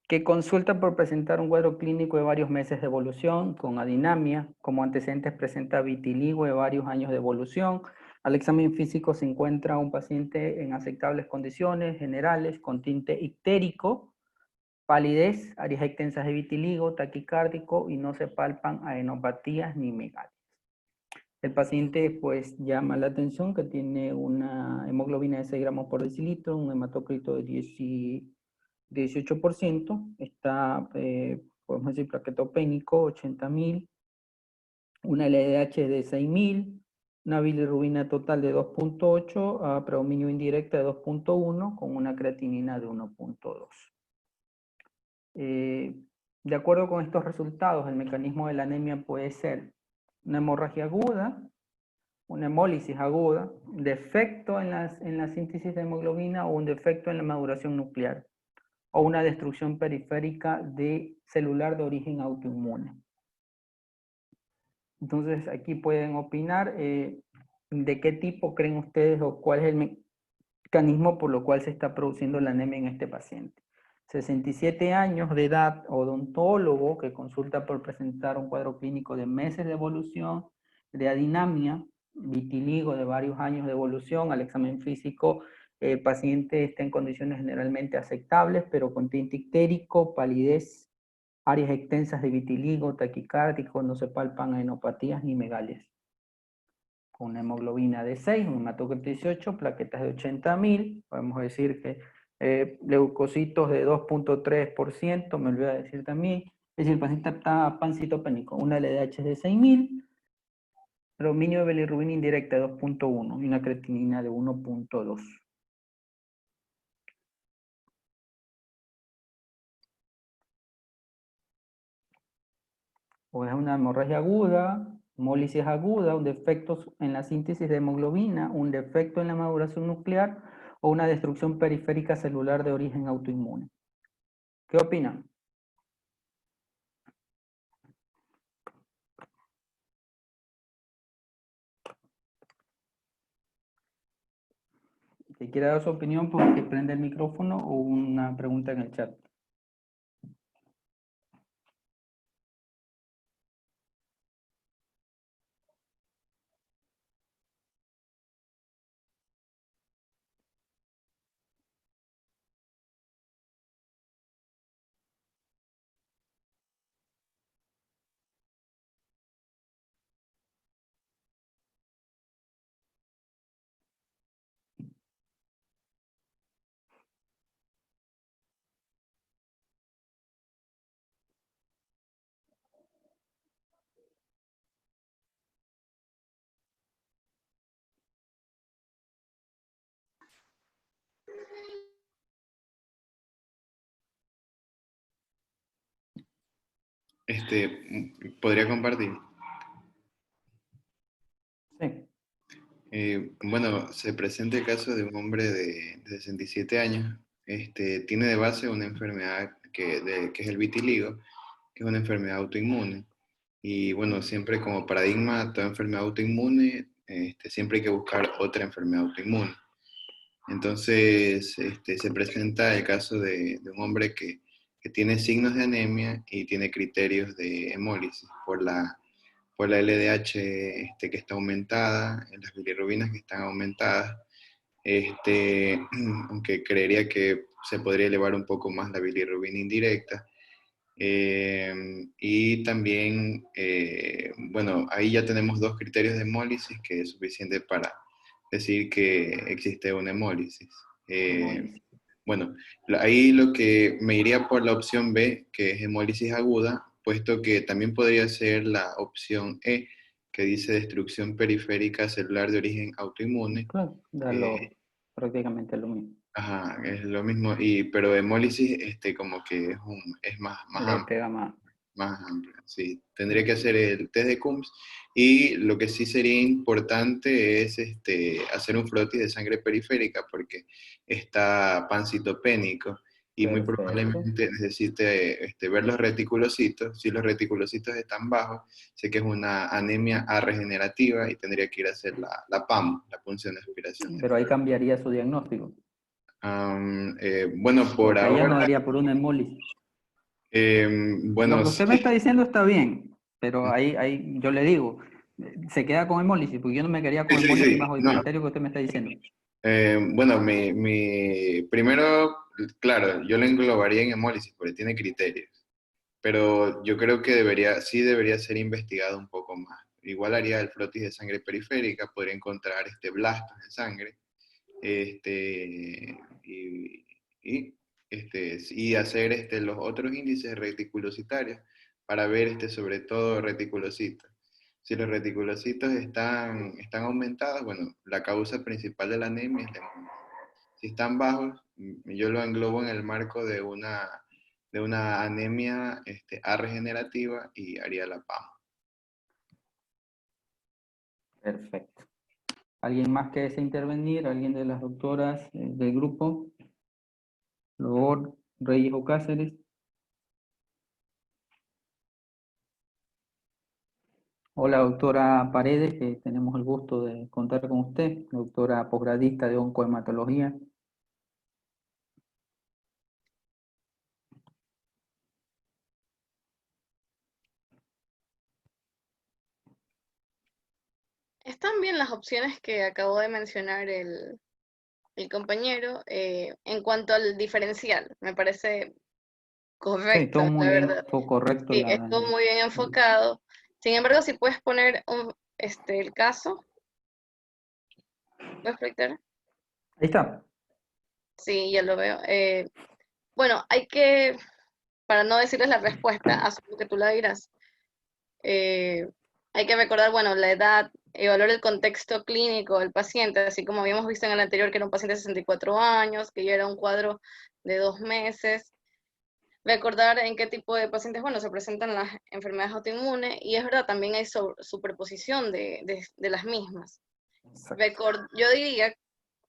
que consulta por presentar un cuadro clínico de varios meses de evolución, con adinamia, como antecedentes presenta vitiligo de varios años de evolución. Al examen físico se encuentra un paciente en aceptables condiciones generales, con tinte ictérico, palidez, áreas extensas de vitiligo, taquicárdico y no se palpan adenopatías ni megalias. El paciente pues llama la atención que tiene una hemoglobina de 6 gramos por decilitro, un hematocrito de 18%, está, podemos decir, plaquetopénico, 80.000, una LDH de 6.000, una bilirrubina total de 2.8, a predominio indirecta de 2.1, con una creatinina de 1.2. De acuerdo con estos resultados, el mecanismo de la anemia puede ser una hemorragia aguda, una hemólisis aguda, un defecto en la síntesis de hemoglobina o un defecto en la maduración nuclear, o una destrucción periférica celular de origen autoinmune. Entonces, aquí pueden opinar de qué tipo creen ustedes o cuál es el mecanismo por lo cual se está produciendo la anemia en este paciente. 67 años de edad, odontólogo que consulta por presentar un cuadro clínico de meses de evolución, de adinamia, vitiligo de varios años de evolución. Al examen físico, el paciente está en condiciones generalmente aceptables, pero con tinte ictérico, palidez, áreas extensas de vitiligo, taquicárdico, no se palpan adenopatías ni megalias. Con una hemoglobina de 6, un hematócrito de 18, plaquetas de 80.000, podemos decir que leucocitos de 2.3%, me olvidé de decir también, es decir, el paciente está pancitopénico, una LDH de 6.000, predominio de bilirrubina indirecta de 2.1 y una creatinina de 1.2. O es una hemorragia aguda, hemólisis aguda, un defecto en la síntesis de hemoglobina, un defecto en la maduración nuclear o una destrucción periférica celular de origen autoinmune. ¿Qué opinan? Si quiere dar su opinión, pues que prende el micrófono o una pregunta en el chat. ¿Podría compartir? Sí. Bueno, se presenta el caso de un hombre de 67 años. Tiene de base una enfermedad que es el vitiligo, que es una enfermedad autoinmune. Y bueno, siempre como paradigma, toda enfermedad autoinmune, siempre hay que buscar otra enfermedad autoinmune. Entonces, se presenta el caso de un hombre que tiene signos de anemia y tiene criterios de hemólisis por la LDH que está aumentada, las bilirrubinas que están aumentadas, aunque creería que se podría elevar un poco más la bilirrubina indirecta. Y también, bueno, ahí ya tenemos dos criterios de hemólisis que es suficiente para decir que existe una hemólisis. Hemólisis. Bueno, ahí lo que me iría por la opción B, que es hemólisis aguda, puesto que también podría ser la opción E, que dice destrucción periférica celular de origen autoinmune. Claro, prácticamente lo mismo. Ajá, es lo mismo, pero hemólisis como que es más Le amplio. pega más. Más amplia, sí. Tendría que hacer el test de Coombs y lo que sí sería importante es hacer un frotis de sangre periférica porque está pancitopénico y muy Perfecto. probablemente necesite ver los reticulocitos. Si los reticulocitos están bajos, sé que es una anemia A regenerativa y tendría que ir a hacer la PAM, la punción de aspiración. Pero ahí cambiaría su diagnóstico. Bueno, por Porque ahí ya no ahora, daría por una hemólisis. Lo bueno, que usted me está diciendo está bien, pero ahí yo le digo, se queda con hemólisis, porque yo no me quedaría con sí, sí, hemólisis sí, bajo el no. criterio que usted me está diciendo. Bueno, primero, claro, yo lo englobaría en hemólisis porque tiene criterios, pero yo creo que sí debería ser investigado un poco más. Igual haría el frotis de sangre periférica, podría encontrar blastos en sangre, y, y hacer los otros índices reticulocitarios para ver sobre todo reticulocitos. Si los reticulocitos están aumentados, bueno, la causa principal de la anemia es la hemorragia. Si están bajos, yo lo englobo en el marco de una anemia A regenerativa y haría la PAM. Perfecto. ¿Alguien más que desee intervenir? ¿Alguien de las doctoras del grupo? Lord Reyes o Cáceres. Hola, doctora Paredes, que tenemos el gusto de contar con usted, doctora posgradista de oncohematología. Están bien las opciones que acabó de mencionar el compañero en cuanto al diferencial. Me parece Sí, todo correcto, muy la bien, verdad. todo correcto. Sí, estuvo muy bien enfocado. Sin embargo, si puedes poner el caso, ¿puedes proyectar? Ahí está. Sí, ya lo veo. Bueno, para no decirles la respuesta, asumo que tú la dirás. eh, Hay que recordar, bueno, la edad, evaluar el contexto clínico del paciente, así como habíamos visto en el anterior, que era un paciente de 64 años, que ya era un cuadro de 2 meses. Recordar en qué tipo de pacientes, bueno, se presentan las enfermedades autoinmunes, y es verdad, también hay superposición de las mismas. Yo diría,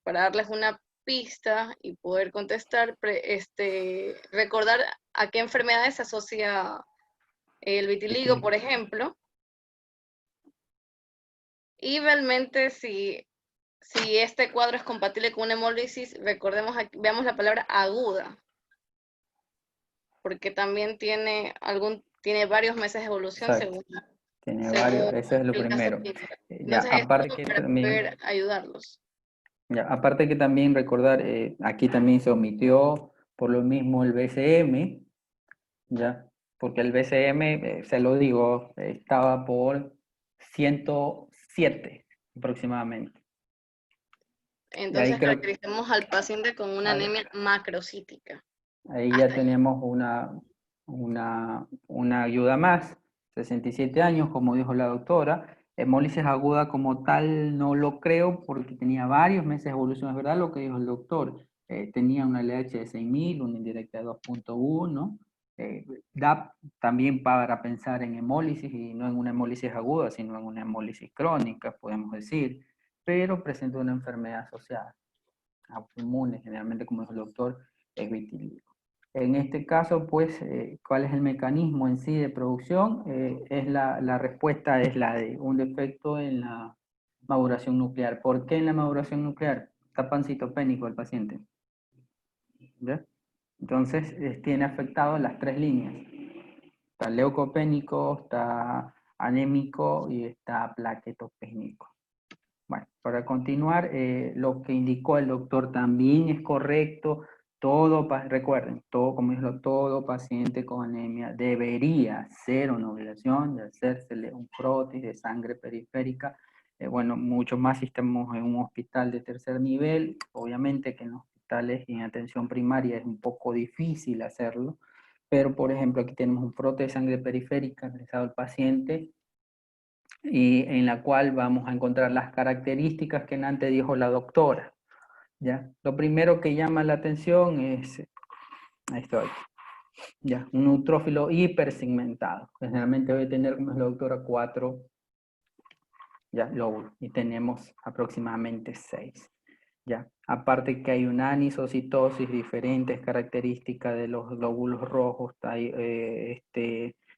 para darles una pista y poder contestar, recordar a qué enfermedades se asocia el vitiligo, por ejemplo, y realmente si este cuadro es compatible con una hemólisis, veamos la palabra aguda, porque también tiene varios meses de evolución Exacto. según Tiene varios, ese es lo el caso primero. clínico. Ya, Entonces, es aparte como que para también, poder ayudarlos. ya, aparte que también recordar, aquí también se omitió por lo mismo el BCM, ya, porque el BCM, se lo digo, estaba por 107 aproximadamente. Y ahí Entonces, creo, caracterizamos al paciente con una ahí, anemia macrocítica. ahí ya Hasta ahí. tenemos una ayuda más, 67 años, como dijo la doctora. Hemólisis aguda como tal no lo creo porque tenía varios meses de evolución, es verdad lo que dijo el doctor. Tenía una LH de 6.000, una indirecta de 2.1. Da también para pensar en hemólisis y no en una hemólisis aguda, sino en una hemólisis crónica, podemos decir, pero presenta una enfermedad asociada autoinmune, generalmente como dijo el doctor, es vitiligo. En este caso, pues, ¿cuál es el mecanismo en sí de producción? La respuesta es la de un defecto en la maduración nuclear. ¿Por qué en la maduración nuclear? Está pancitopénico el paciente. ¿Ya? Entonces, tiene afectado las tres líneas. Está leucopénico, está anémico y está plaquetopénico. Bueno, para continuar, lo que indicó el doctor también es correcto. Recuerden, todo paciente con anemia debería ser una obligación de hacérsele un frotis de sangre periférica. Bueno, mucho más si estamos en un hospital de tercer nivel, obviamente que en los tales y en atención primaria es un poco difícil hacerlo, pero por ejemplo aquí tenemos un frote de sangre periférica realizado al paciente y en la cual vamos a encontrar las características que antes dijo la doctora. ¿Ya? Lo primero que llama la atención es esto aquí. Ya, un neutrófilo hipersegmentado. Generalmente debe tener, como es la doctora, 4 ya, lóbulos y tenemos aproximadamente 6. Ya, aparte que hay una anisocitosis, diferentes características de los glóbulos rojos, hay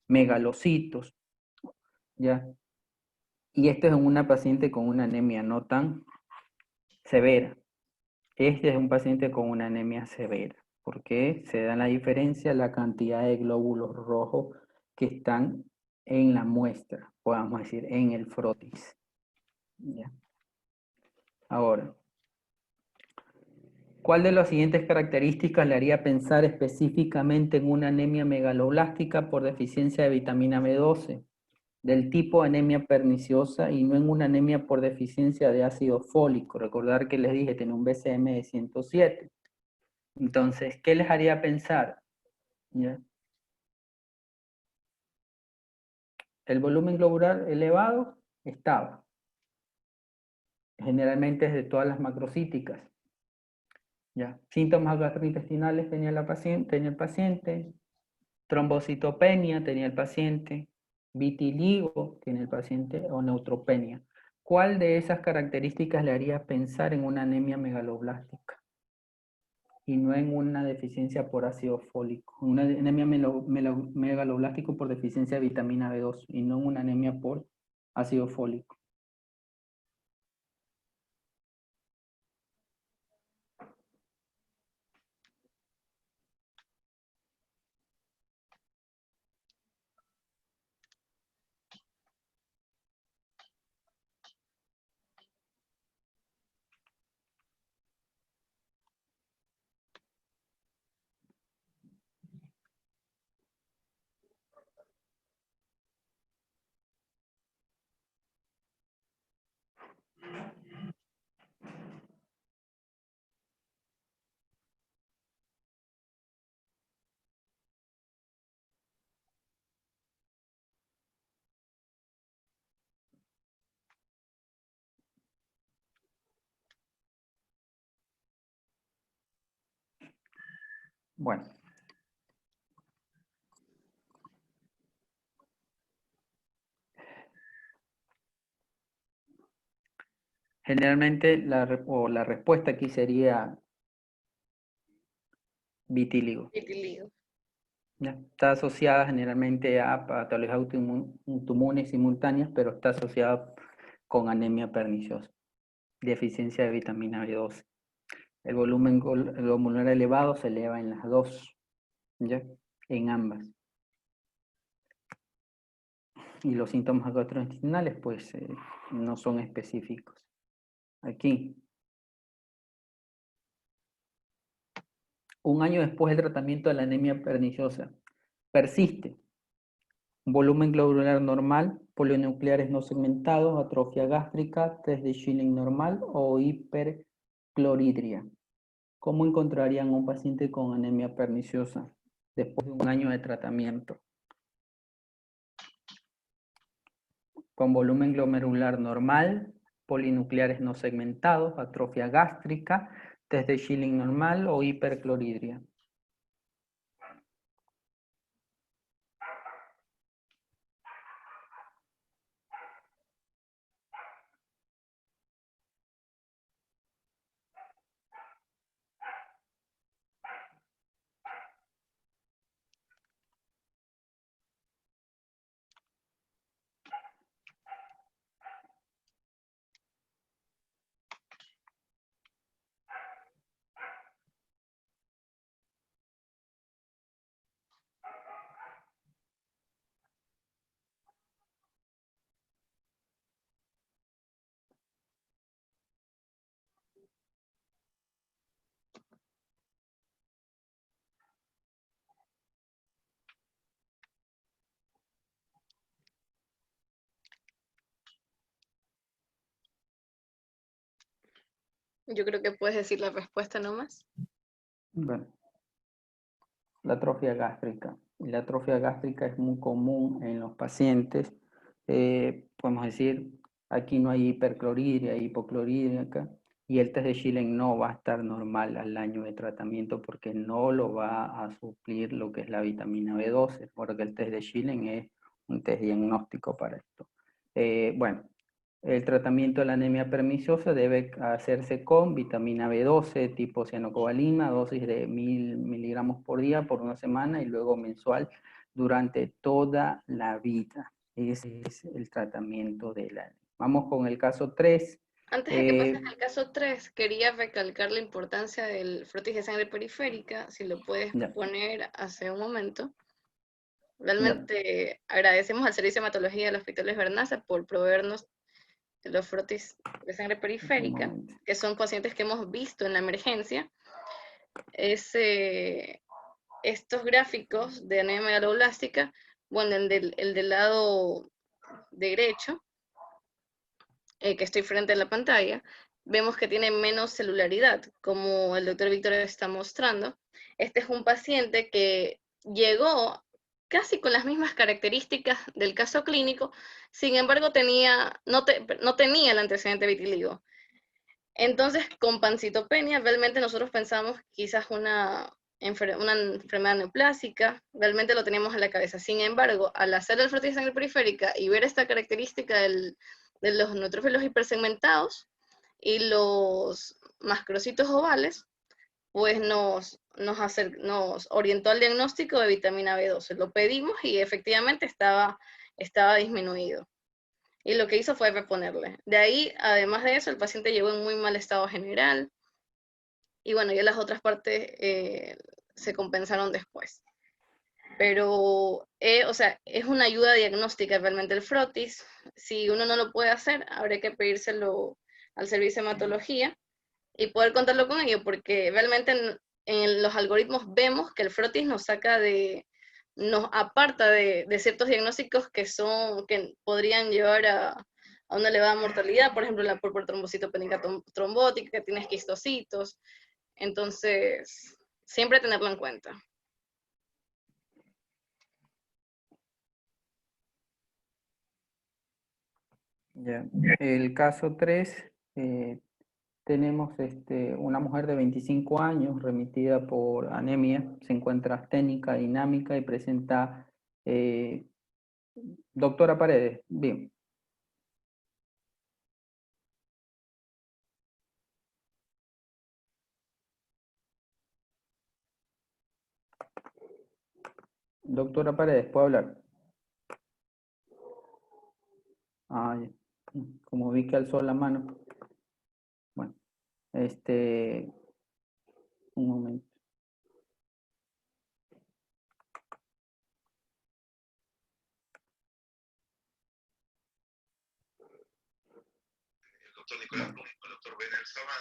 megalocitos, ya. Y esto es en una paciente con una anemia no tan severa. Este es un paciente con una anemia severa, porque se da la diferencia la cantidad de glóbulos rojos que están en la muestra, podemos decir, en el frotis. ¿Ya? Ahora, ¿cuál de las siguientes características le haría pensar específicamente en una anemia megaloblástica por deficiencia de vitamina B12? Del tipo anemia perniciosa y no en una anemia por deficiencia de ácido fólico. Recordar que les dije, tiene un BCM de 107. Entonces, ¿qué les haría pensar? ¿Ya? El volumen globular elevado estaba. Generalmente es de todas las macrocíticas. ¿Ya? Síntomas gastrointestinales tenía el paciente. Trombocitopenia tenía el paciente. Vitiligo tiene el paciente o neutropenia. ¿Cuál de esas características le haría pensar en una anemia megaloblástica? Y no en una deficiencia por ácido fólico. Una anemia megaloblástico por deficiencia de vitamina B2 y no en una anemia por ácido fólico. Bueno. Generalmente la respuesta aquí sería vitíligo. Vitiligo. ¿Ya? Está asociada generalmente a patologías autoinmunes simultáneas, pero está asociada con anemia perniciosa, deficiencia de vitamina B12. El volumen glomerular elevado se eleva en las dos, ¿ya? En ambas. Y los síntomas gastrointestinales, pues, no son específicos. Aquí. Un año después del tratamiento de la anemia perniciosa, persiste. Volumen glomerular normal, polinucleares no segmentados, atrofia gástrica, test de Schilling normal o hipercloridria. ¿Cómo encontrarían un paciente con anemia perniciosa después de un año de tratamiento? Con volumen glomerular normal, polinucleares no segmentados, atrofia gástrica, test de Schilling normal o hipercloridria. Yo creo que puedes decir la respuesta nomás. Bueno, la atrofia gástrica. La atrofia gástrica es muy común en los pacientes. Podemos decir, aquí no hay hiperclorhidria, hay hipoclorhidria acá, y el test de Schilling no va a estar normal al año de tratamiento porque no lo va a suplir lo que es la vitamina B12, porque el test de Schilling es un test diagnóstico para esto. Bueno, el tratamiento de la anemia perniciosa debe hacerse con vitamina B12 tipo cianocobalamina, dosis de 1000 miligramos por día por una semana y luego mensual durante toda la vida. Ese es el tratamiento de la anemia. Vamos con el caso 3. Antes de que pases al caso 3, quería recalcar la importancia del frotis de sangre periférica, si lo puedes Ya. poner hace un momento. Ya. Realmente agradecemos al Servicio de Hematología del Hospital Luis Bernaza por proveernos de los frotis de sangre Un periférica, momento. que son pacientes que hemos visto en la emergencia. Estos gráficos de anemia megaloblástica, bueno, el del lado derecho, que estoy frente a la pantalla, vemos que tiene menos celularidad, como el doctor Víctor está mostrando. Este es un paciente que llegó casi con las mismas características del caso clínico, sin embargo no tenía el antecedente vitíligo. Entonces, con pancitopenia, realmente nosotros pensamos quizás una enfermedad neoplásica, realmente lo teníamos en la cabeza. Sin embargo, al hacer el frotis de sangre periférica y ver esta característica de los neutrófilos hipersegmentados y los mascrocitos ovales, pues nos orientó al diagnóstico de vitamina B12. Lo pedimos y efectivamente estaba disminuido. Y lo que hizo fue reponerle. De ahí, además de eso, el paciente llegó en muy mal estado general. Y bueno, ya las otras partes se compensaron después. Pero, o sea, es una ayuda diagnóstica realmente el frotis. Si uno no lo puede hacer, habría que pedírselo al servicio de hematología y poder contarlo con ellos, porque realmente en los algoritmos vemos que el frotis nos aparta de ciertos diagnósticos que podrían llevar a una elevada mortalidad, por ejemplo, la trombocitopénica trombótica, que tiene esquistocitos. Entonces, siempre tenerlo en cuenta. Ya. El caso 3, tenemos una mujer de 25 años remitida por anemia, se encuentra asténica, dinámica y presenta, doctora Paredes, bien. Doctora Paredes, ¿puedo hablar? Ah, ya. Como vi que alzó la mano. Bueno, un momento.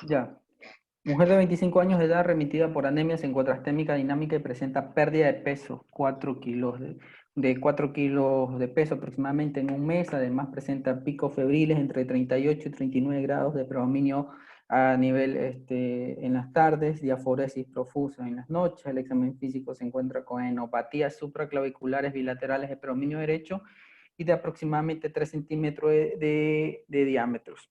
Ya. Mujer de 25 años de edad remitida por anemia, se encuentra astémica, dinámica y presenta pérdida de peso, 4 kilos de 4 kilos de peso aproximadamente en un mes. Además presenta picos febriles entre 38 y 39 grados de predominio a nivel en las tardes, diaforesis profusa en las noches. El examen físico se encuentra con enopatías supraclaviculares bilaterales de predominio derecho y de aproximadamente 3 centímetros de diámetros.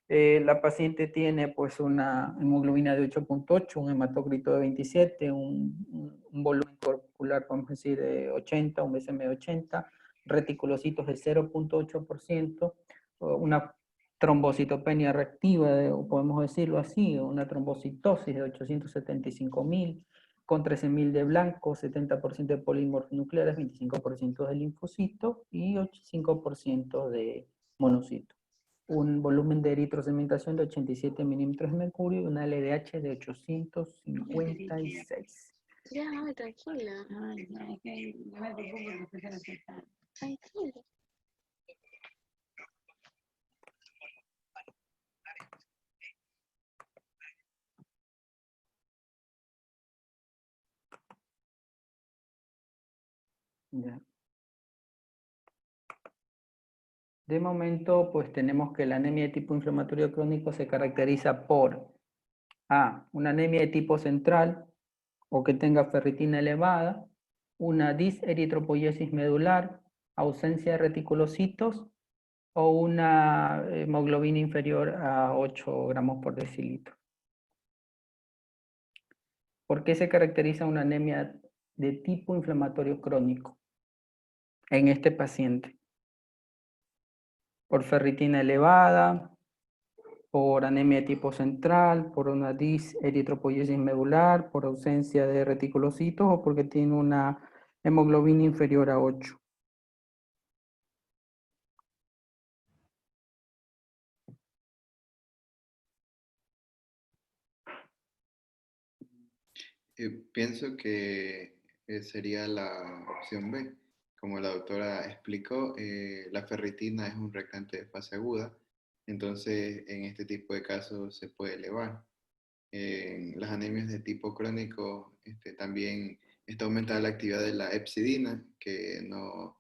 La paciente tiene pues una hemoglobina de 8.8, un hematócrito de 27, un volumen corporal, podemos decir, de 80, un BCM de 80, reticulocitos de 0.8%, una trombocitopenia reactiva, podemos decirlo así, una trombocitosis de 875.000, con 13.000 de blanco, 70% de polimorfos nucleares, 25% de linfocitos y 85% de monocitos. Un volumen de eritrocementación de 87 milímetros de mercurio y una LDH de 856. Ya, mami, tranquila. Ay, no, es que no me preocupo que usted se lo acepta. Tranquila. Ya. De momento, pues tenemos que la anemia de tipo inflamatorio crónico se caracteriza por A, una anemia de tipo central o que tenga ferritina elevada, una diseritropoiesis medular, ausencia de reticulocitos o una hemoglobina inferior a 8 gramos por decilitro. ¿Por qué se caracteriza una anemia de tipo inflamatorio crónico en este paciente? Por ferritina elevada, por anemia de tipo central, por una diseritropoiesis medular, por ausencia de reticulocitos o porque tiene una hemoglobina inferior a 8. Pienso que sería la opción B. Como la doctora explicó, la ferritina es un reactante de fase aguda, entonces en este tipo de casos se puede elevar. En las anemias de tipo crónico también está aumentada la actividad de la hepcidina, que no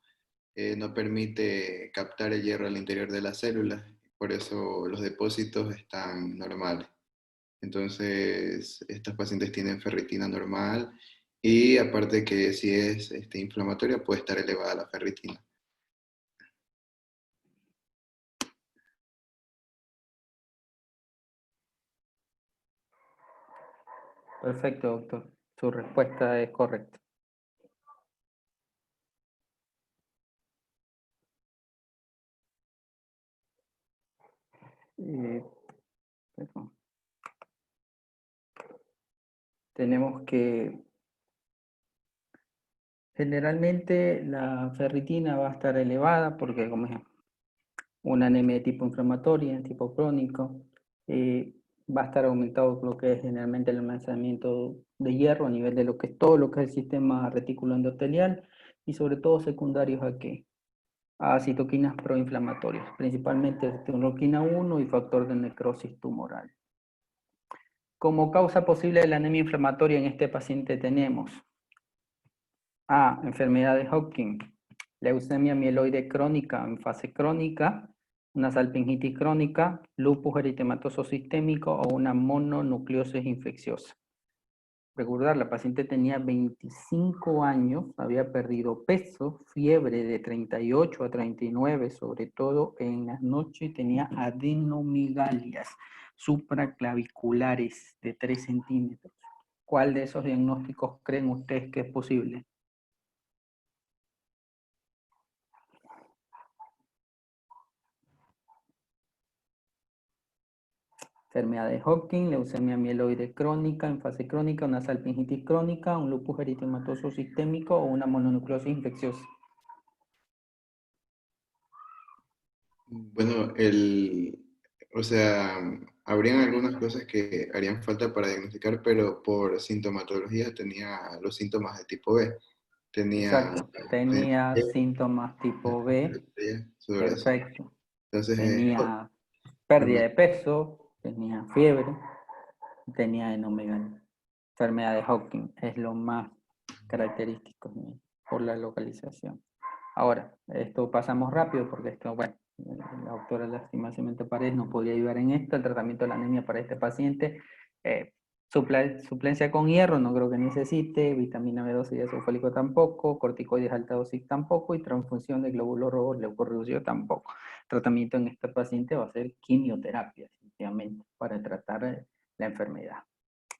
permite captar el hierro al interior de las células, por eso los depósitos están normales. Entonces, estas pacientes tienen ferritina normal y aparte que si es inflamatoria puede estar elevada la ferritina. Perfecto, doctor. Su respuesta es correcta. Perdón. Tenemos que, generalmente la ferritina va a estar elevada porque como es una anemia de tipo inflamatoria, tipo crónico, va a estar aumentado lo que es generalmente el almacenamiento de hierro a nivel de lo que es todo lo que es el sistema retículo endotelial y sobre todo secundarios a qué? A citoquinas proinflamatorias, principalmente interleuquina 1 y factor de necrosis tumoral. Como causa posible de la anemia inflamatoria en este paciente tenemos A, enfermedad de Hodgkin, leucemia mieloide crónica en fase crónica, una salpingitis crónica, lupus eritematoso sistémico o una mononucleosis infecciosa. Recordar, la paciente tenía 25 años, había perdido peso, fiebre de 38 a 39, sobre todo en las noches tenía adenomigalias supraclaviculares de 3 centímetros. ¿Cuál de esos diagnósticos creen ustedes que es posible? Enfermedad de Hodgkin, leucemia mieloide crónica en fase crónica, una salpingitis crónica, un lupus eritematoso sistémico o una mononucleosis infecciosa. Bueno, o sea, habrían algunas cosas que harían falta para diagnosticar, pero por sintomatología tenía los síntomas de tipo B. Tenía Exacto, tenía síntomas tipo B, sudoración. perfecto. Entonces, Tenía pérdida de peso, tenía fiebre, tenía adenomigalias. Enfermedad de Hodgkin es lo más característico por la localización. Ahora, esto pasamos rápido porque esto, bueno, la doctora lastimosamente Paredes no podía ayudar en esto. El tratamiento de la anemia para este paciente, suplencia con hierro no creo que necesite, vitamina B12 y ácido fólico tampoco, corticoides alta dosis tampoco y transfusión de glóbulos rojos leucorreducidos tampoco. El tratamiento en este paciente va a ser quimioterapia, definitivamente, para tratar la enfermedad.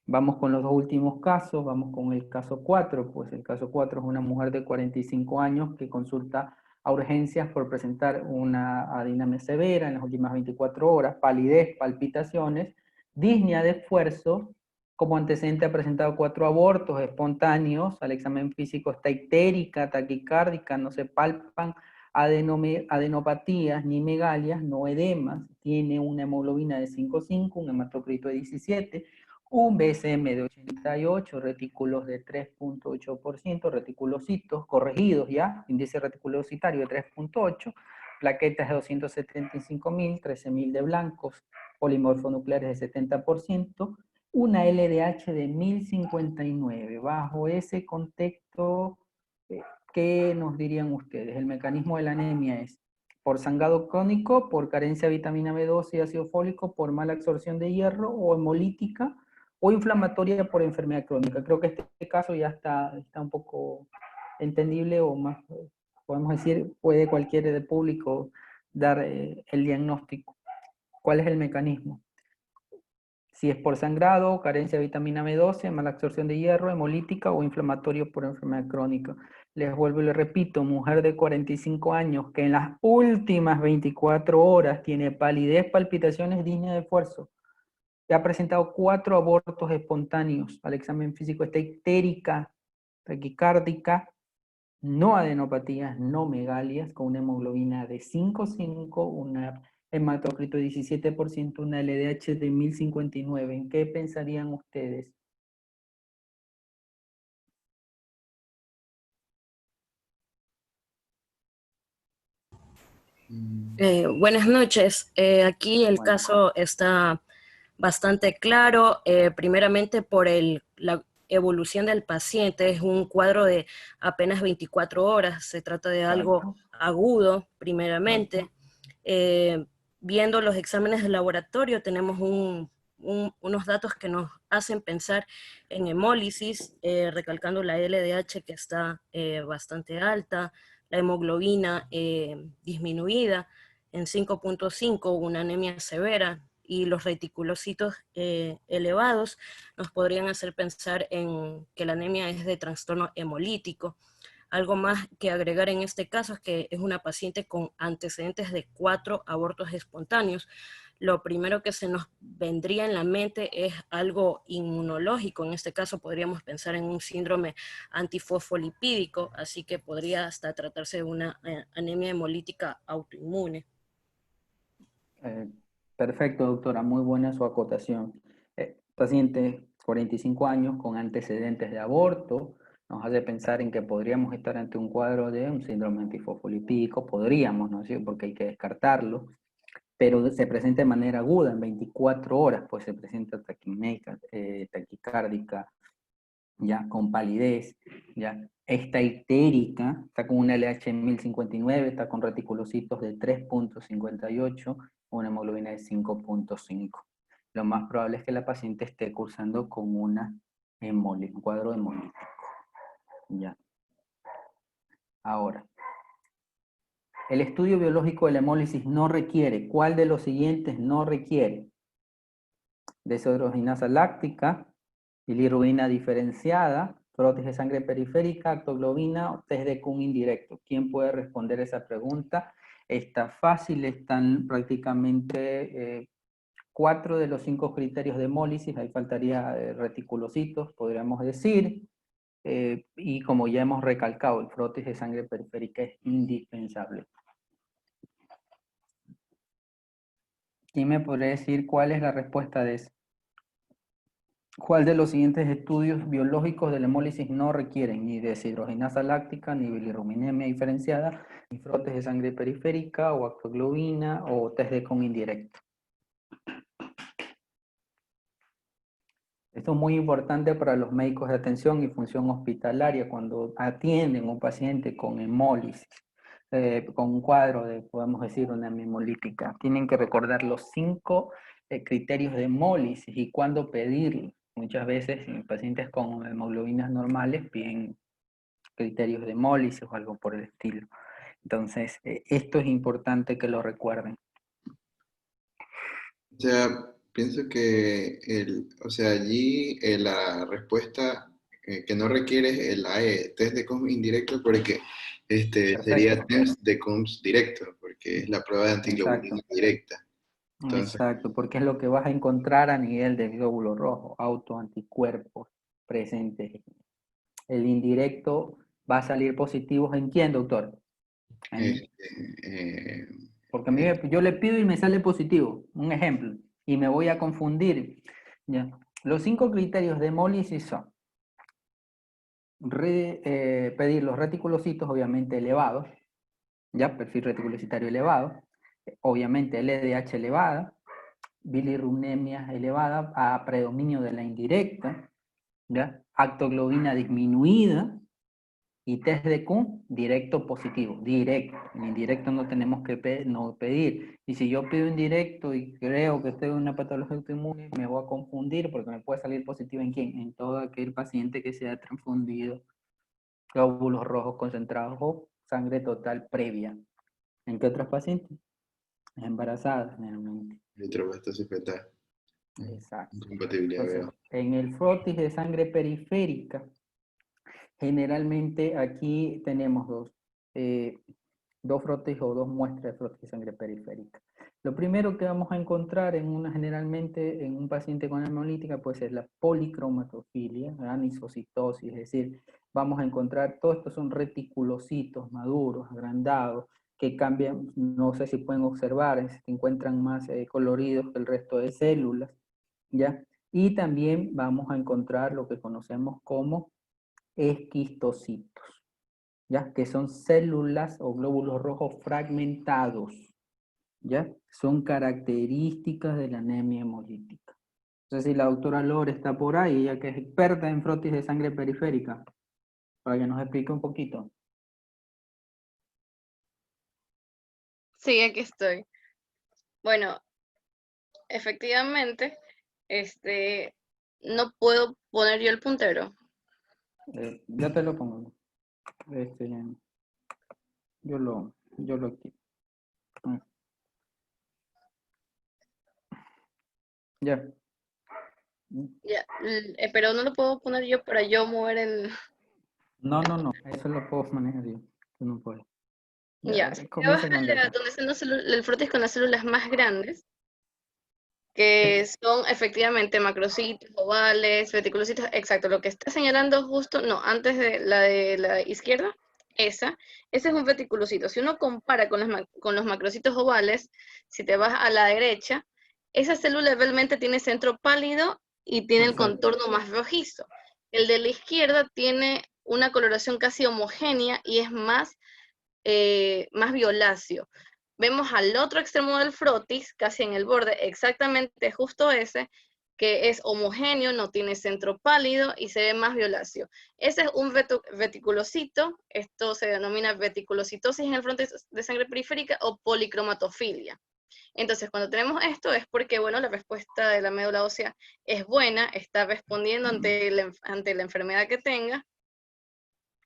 Vamos con los dos últimos casos, vamos con el caso 4, pues el caso 4 es una mujer de 45 años que consulta a urgencias por presentar una adinamia severa en las últimas 24 horas, palidez, palpitaciones, disnea de esfuerzo, como antecedente ha presentado 4 abortos espontáneos, al examen físico está ictérica, taquicárdica, no se palpan adenopatías ni megalias, no edemas, tiene una hemoglobina de 5,5, un hematocrito de 17, un BSM de 88, retículos de 3,8%, reticulocitos corregidos ya, índice reticulocitario de 3,8, plaquetas de 275.000, 13.000 de blancos, polimorfonucleares de 70%, una LDH de 1059. Bajo ese contexto, ¿qué nos dirían ustedes? El mecanismo de la anemia es por sangrado crónico, por carencia de vitamina B12 y ácido fólico, por mala absorción de hierro, o hemolítica, o inflamatoria por enfermedad crónica. Creo que este caso ya está un poco entendible, o más, podemos decir, puede cualquiera del público dar el diagnóstico. ¿Cuál es el mecanismo? Si es por sangrado, carencia de vitamina B12, mala absorción de hierro, hemolítica o inflamatorio por enfermedad crónica. Les vuelvo y les repito, mujer de 45 años que en las últimas 24 horas tiene palidez, palpitaciones, disnea de esfuerzo, que ha presentado 4 abortos espontáneos, al examen físico está ictérica, taquicárdica, no adenopatías, no megalias, con una hemoglobina de 5,5, una hematocrito de 17%, una LDH de 1059. ¿En qué pensarían ustedes? Buenas noches. Aquí el Bueno, caso está bastante claro. Primeramente por la evolución del paciente. Es un cuadro de apenas 24 horas. Se trata de algo exacto, agudo, primeramente. exacto. Viendo los exámenes de laboratorio, tenemos unos datos que nos hacen pensar en hemólisis, recalcando la LDH que está bastante alta, la hemoglobina disminuida en 5,5, una anemia severa, y los reticulocitos elevados nos podrían hacer pensar en que la anemia es de trastorno hemolítico. Algo más que agregar en este caso es que es una paciente con antecedentes de 4 abortos espontáneos. Lo primero que se nos vendría en la mente es algo inmunológico. En este caso podríamos pensar en un síndrome antifosfolipídico, así que podría hasta tratarse de una anemia hemolítica autoinmune. Perfecto, doctora, muy buena su acotación. Paciente 45 años con antecedentes de aborto, nos hace pensar en que podríamos estar ante un cuadro de un síndrome antifosfolipídico, podríamos, ¿no es cierto? Porque hay que descartarlo, pero se presenta de manera aguda, en 24 horas, pues se presenta taquicárdica, ya con palidez, ya está ictérica, está con una LH en 1059, está con reticulocitos de 3,58, una hemoglobina de 5,5. Lo más probable es que la paciente esté cursando con un cuadro hemolítico. Ya. Ahora, el estudio biológico de la hemólisis no requiere. ¿Cuál de los siguientes no requiere? Deshidrogenasa láctica, bilirrubina diferenciada, prótesis de sangre periférica, actoglobina o test de Kuhn indirecto. ¿Quién puede responder esa pregunta? Está fácil, están prácticamente 4 de los 5 criterios de hemólisis, ahí faltaría reticulocitos, podríamos decir, y como ya hemos recalcado, el prótesis de sangre periférica es indispensable. ¿Quién me podría decir cuál es la respuesta de eso? ¿Cuál de los siguientes estudios biológicos de la hemólisis no requieren ni deshidrogenasa láctica, ni bilirrubinemia diferenciada, ni prótesis de sangre periférica, o actoglobina, o test de Kuhn indirecto? Esto es muy importante para los médicos de atención y función hospitalaria cuando atienden a un paciente con hemólisis, con un cuadro de, podemos decir, una hemolítica. Tienen que recordar los 5 criterios de hemólisis y cuándo pedirlo. Muchas veces en pacientes con hemoglobinas normales piden criterios de hemólisis o algo por el estilo. Entonces, esto es importante que lo recuerden. O sea, pienso que allí la respuesta que no requiere es el AE, test de Combs indirecto, porque sería Perfecto. test de Combs directo, porque es la prueba de antiglobulina Exacto. directa. Entonces, Exacto, porque es lo que vas a encontrar a nivel del glóbulo rojo, autoanticuerpos presentes. El indirecto va a salir positivo ¿en quién, doctor? este, Porque a mí yo le pido y me sale positivo, un ejemplo, y me voy a confundir. ¿Ya? Los 5 criterios de hemólisis son pedir los reticulocitos obviamente elevados, ya, perfil reticulocitario elevado, obviamente LDH elevada, bilirrubinemia elevada a predominio de la indirecta, ¿ya? Actoglobina disminuida, Y test de Q, directo positivo, directo. En indirecto no tenemos que no pedir. Y si yo pido indirecto y creo que estoy en una patología autoinmune, me voy a confundir porque me puede salir positivo ¿en quién? En todo aquel paciente que se ha transfundido glóbulos rojos concentrados o sangre total previa. ¿En qué otros pacientes? Embarazadas, generalmente. Eritropoyesis fetal. Exacto. Incompatibilidad, Entonces, veo. en el frotis de sangre periférica, generalmente aquí tenemos dos frotis o dos muestras de frotis de sangre periférica. Lo primero que vamos a encontrar generalmente en un paciente con hemolítica puede ser la policromatofilia, anisocitosis, es decir, vamos a encontrar, todos estos son reticulocitos maduros, agrandados, que cambian, no sé si pueden observar, se encuentran más coloridos que el resto de células, ¿ya? Y también vamos a encontrar lo que conocemos como esquistocitos, ¿ya? Que son células o glóbulos rojos fragmentados, ¿ya? Son características de la anemia hemolítica. No sé si la doctora Lore está por ahí, ella que es experta en frotis de sangre periférica, para que nos explique un poquito. Sí, aquí estoy. Bueno, efectivamente, no puedo poner yo el puntero. Ya te lo pongo. Yo lo activo. Ya. Ya, pero no lo puedo poner yo para yo mover el... No, eso lo puedo manejar yo. Tú no puedes. Ya, si te vas Comienza con la donde están el frotis con las células más grandes, que son efectivamente macrocitos, ovales, reticulocitos, exacto, lo que está señalando justo, no, antes de la izquierda, ese es un reticulocito. Si uno compara con los macrocitos ovales, si te vas a la derecha, esa célula realmente tiene centro pálido y tiene el contorno más rojizo. El de la izquierda tiene una coloración casi homogénea y es más violáceo. Vemos al otro extremo del frotis, casi en el borde, exactamente justo ese, que es homogéneo, no tiene centro pálido y se ve más violáceo. Ese es un reticulocito, esto se denomina reticulocitosis en el frotis de sangre periférica o policromatofilia. Entonces, cuando tenemos esto es porque, bueno, la respuesta de la médula ósea es buena, está respondiendo ante la enfermedad que tenga,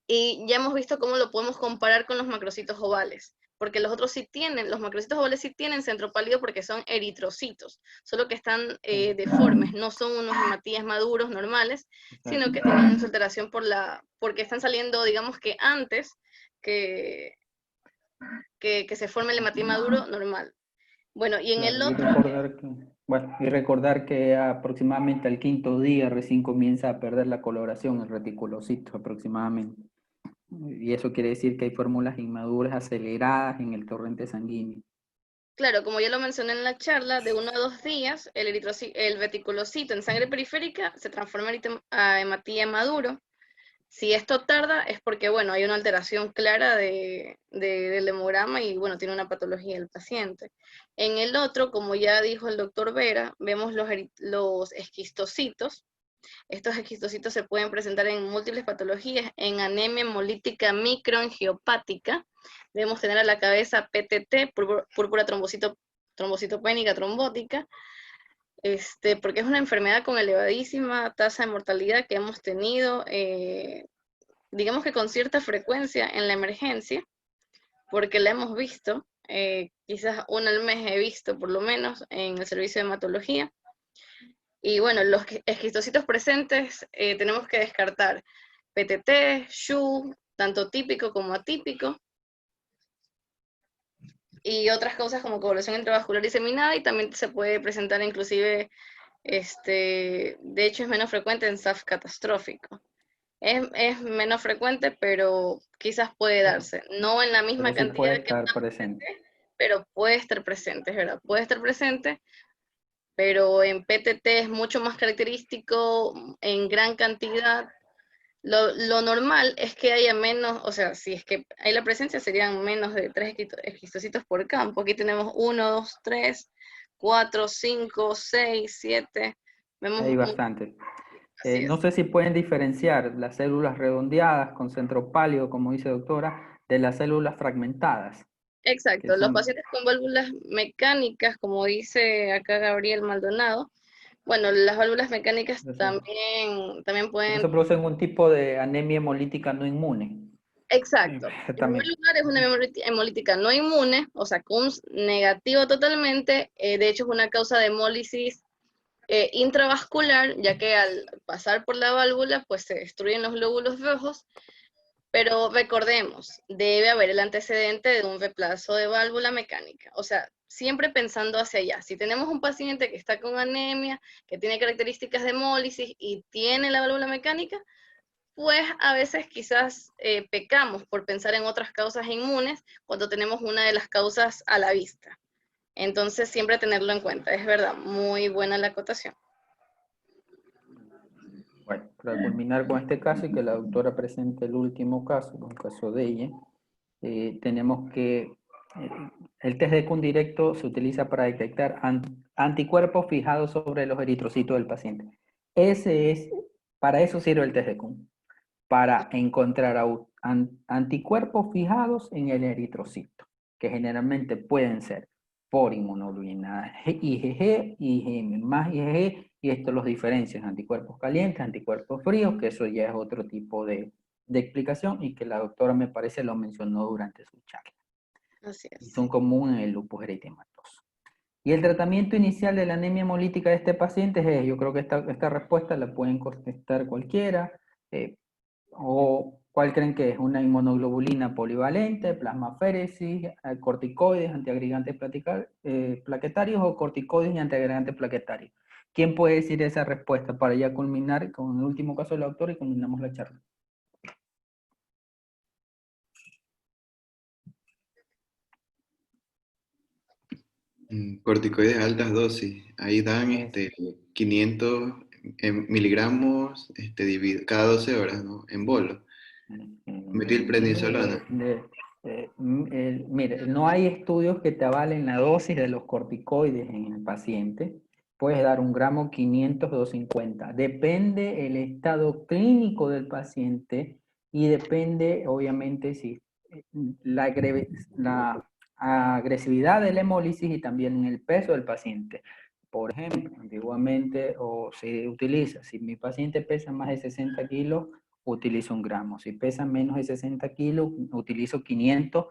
y ya hemos visto cómo lo podemos comparar con los macrocitos ovales, porque los otros sí tienen, los macrocitos ovales sí tienen centro pálido porque son eritrocitos, solo que están deformes, no son unos hematíes maduros normales, sino que tienen su alteración porque están saliendo, digamos que antes que se forme el hematíe maduro normal. Bueno, y en el otro... Y recordar que aproximadamente al quinto día recién comienza a perder la coloración el reticulocito aproximadamente. Y eso quiere decir que hay fórmulas inmaduras aceleradas en el torrente sanguíneo. Claro, como ya lo mencioné en la charla, de 1 a 2 días, el reticulocito en sangre periférica se transforma a hematíe maduro. Si esto tarda es porque, bueno, hay una alteración clara del hemograma y, bueno, tiene una patología el paciente. En el otro, como ya dijo el doctor Vera, vemos los esquistocitos. Estos esquistocitos se pueden presentar en múltiples patologías, en anemia hemolítica microangiopática. Debemos tener a la cabeza PTT, púrpura trombocitopénica trombótica, porque es una enfermedad con elevadísima tasa de mortalidad que hemos tenido, digamos que con cierta frecuencia en la emergencia, porque la hemos visto, quizás una al mes he visto por lo menos en el servicio de hematología. Y bueno, los esquistocitos presentes tenemos que descartar PTT, SHU, tanto típico como atípico, y otras causas como coagulación intravascular diseminada, y también se puede presentar inclusive, de hecho es menos frecuente en SAF catastrófico. Es menos frecuente, pero quizás puede darse, no en la misma Pero sí cantidad puede que estar una presente. PTT, pero puede estar presente, es verdad, puede estar presente, pero en PTT es mucho más característico en gran cantidad. Lo normal es que haya menos, o sea, si es que hay la presencia, serían menos de 3 esquistocitos por campo. Aquí tenemos 1, 2, 3, 4, 5, 6, 7. Vemos Hay bastante. Así No es. sé si pueden diferenciar las células redondeadas con centro pálido, como dice doctora, de las células fragmentadas, que Exacto, los son, pacientes con válvulas mecánicas, como dice acá Gabriel Maldonado, bueno, las válvulas mecánicas también pueden. eso producen un tipo de anemia hemolítica no inmune. Exacto. En primer Exactamente. lugar, es una hemolítica no inmune, o sea, CUMS negativo totalmente. De hecho, es una causa de hemólisis intravascular, ya que al pasar por la válvula, pues se destruyen los glóbulos rojos. Pero recordemos, debe haber el antecedente de un reemplazo de válvula mecánica. O sea, siempre pensando hacia allá. Si tenemos un paciente que está con anemia, que tiene características de hemólisis y tiene la válvula mecánica, pues a veces quizás pecamos por pensar en otras causas inmunes cuando tenemos una de las causas a la vista. Entonces, siempre tenerlo en cuenta. Es verdad, muy buena la acotación. Bueno, para culminar con este caso y que la doctora presente el último caso, un caso de ella, tenemos que el test de Kuhn directo se utiliza para detectar anticuerpos fijados sobre los eritrocitos del paciente. Para eso sirve el test de Kuhn, para encontrar anticuerpos fijados en el eritrocito, que generalmente pueden ser por inmunoglobulina IgG, IgM más IgG, y esto los diferencia en anticuerpos calientes, anticuerpos fríos, que eso ya es otro tipo de explicación y que la doctora me parece lo mencionó durante su charla. Así Y es. son comunes en el lupus eritematoso. Y el tratamiento inicial de la anemia hemolítica de este paciente es, yo creo que esta respuesta la pueden contestar cualquiera, o cuál creen que es, una inmunoglobulina polivalente, plasmaféresis, corticoides, antiagregantes plaquetarios o corticoides y antiagregantes plaquetarios. ¿Quién puede decir esa respuesta para ya culminar con el último caso del autor y culminamos la charla? Corticoides de altas dosis. Ahí dan 500 miligramos cada 12 horas, ¿no? En bolo. Metilprednisolona. Mire, no hay estudios que te avalen la dosis de los corticoides en el paciente. Puedes dar 1 gramo 500, 250. Depende el estado clínico del paciente y depende, obviamente, si la agresividad de la hemólisis y también el peso del paciente. Por ejemplo, antiguamente o se utiliza, si mi paciente pesa más de 60 kilos, utilizo 1 gramo. Si pesa menos de 60 kilos, utilizo 500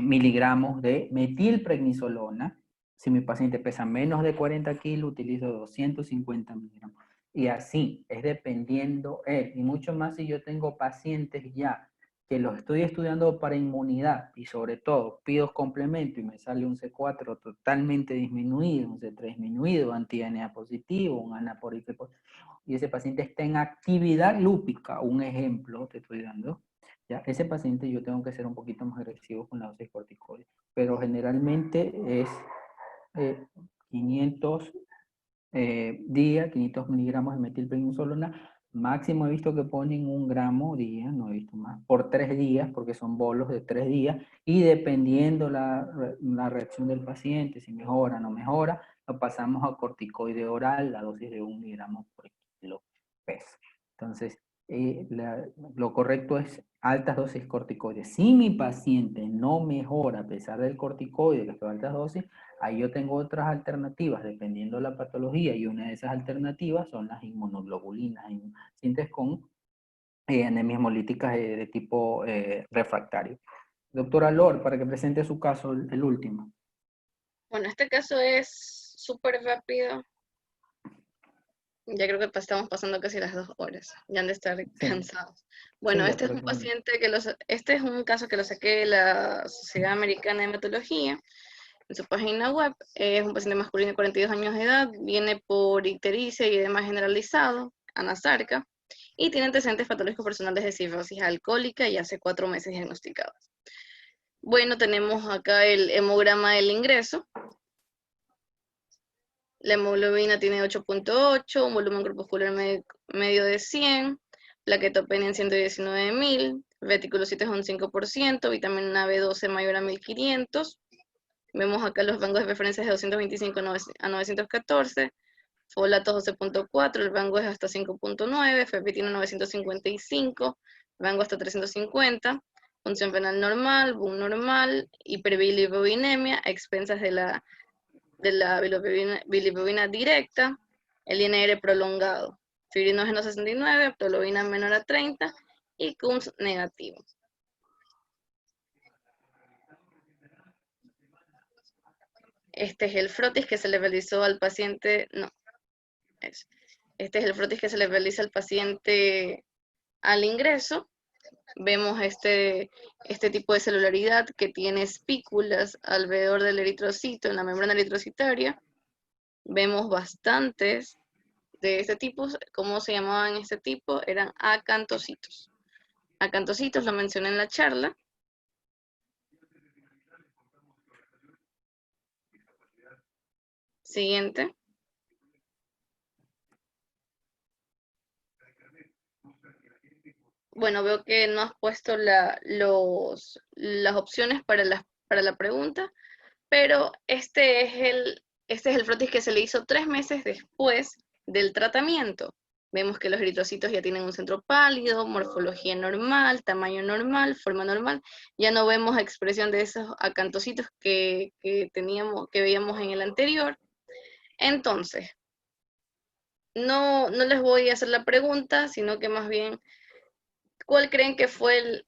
miligramos de metilprednisolona. Si mi paciente pesa menos de 40 kilos, utilizo 250 miligramos. Y así, es dependiendo él. Y mucho más si yo tengo pacientes ya que los estoy estudiando para inmunidad y sobre todo pido complemento y me sale un C4 totalmente disminuido, un C3 disminuido, anti-DNA positivo, un anaporite positivo, y ese paciente está en actividad lúpica, un ejemplo te estoy dando, ¿ya? Ese paciente yo tengo que ser un poquito más agresivo con la dosis corticoide, pero generalmente es 500 día, 500 miligramos de metilprednisolona, máximo he visto que ponen 1 gramo día, no he visto más, por 3 días, porque son bolos de 3 días, y dependiendo la reacción del paciente, si mejora o no mejora, lo pasamos a corticoide oral, la dosis de 1 miligramo por kilo peso. Entonces, lo correcto es altas dosis corticoides. Si mi paciente no mejora a pesar del corticoide, que es altas dosis, ahí yo tengo otras alternativas dependiendo de la patología y una de esas alternativas son las inmunoglobulinas en pacientes con anemias hemolíticas de tipo refractario. Doctora Lor, para que presente su caso, el último. Bueno, este caso es súper rápido. Ya creo que estamos pasando casi las 2 horas. Ya han de estar cansados. Bueno, Sí, este es un aproximadamente. paciente este es un caso que lo saqué de la Sociedad Americana de Hematología en su página web. Es un paciente masculino de 42 años de edad, viene por ictericia y edema generalizado, anasarca, y tiene antecedentes patológicos personales de cirrosis alcohólica y hace 4 meses diagnosticados. Bueno, tenemos acá el hemograma del ingreso. La hemoglobina tiene 8.8, un volumen corpuscular medio de 100, plaquetopenia en 119.000, reticulocitos un 5%, vitamina B12 mayor a 1.500. Vemos acá los rangos de referencias de 225 a 914, Folatos 12.4, el rango es hasta 5.9, ferritina 955, rango hasta 350, función renal normal, BUN normal, hiperbilirubinemia a expensas de la bilirrubina directa, el INR prolongado, fibrinógeno 69, aptolobina menor a 30 y CUMS negativo. Este es el frotis que se le realizó al paciente, este es el frotis que se le realiza al paciente al ingreso. Vemos este tipo de celularidad que tiene espículas alrededor del eritrocito, en la membrana eritrocitaria. Vemos bastantes de este tipo. ¿Cómo se llamaban este tipo? Eran acantocitos. Acantocitos lo mencioné en la charla. Siguiente. Bueno, veo que no has puesto las opciones para la pregunta, pero este es el frotis que se le hizo 3 meses después del tratamiento. Vemos que los eritrocitos ya tienen un centro pálido, morfología normal, tamaño normal, forma normal. Ya no vemos expresión de esos acantocitos que veíamos en el anterior. Entonces, no les voy a hacer la pregunta, sino que más bien, ¿cuál creen que fue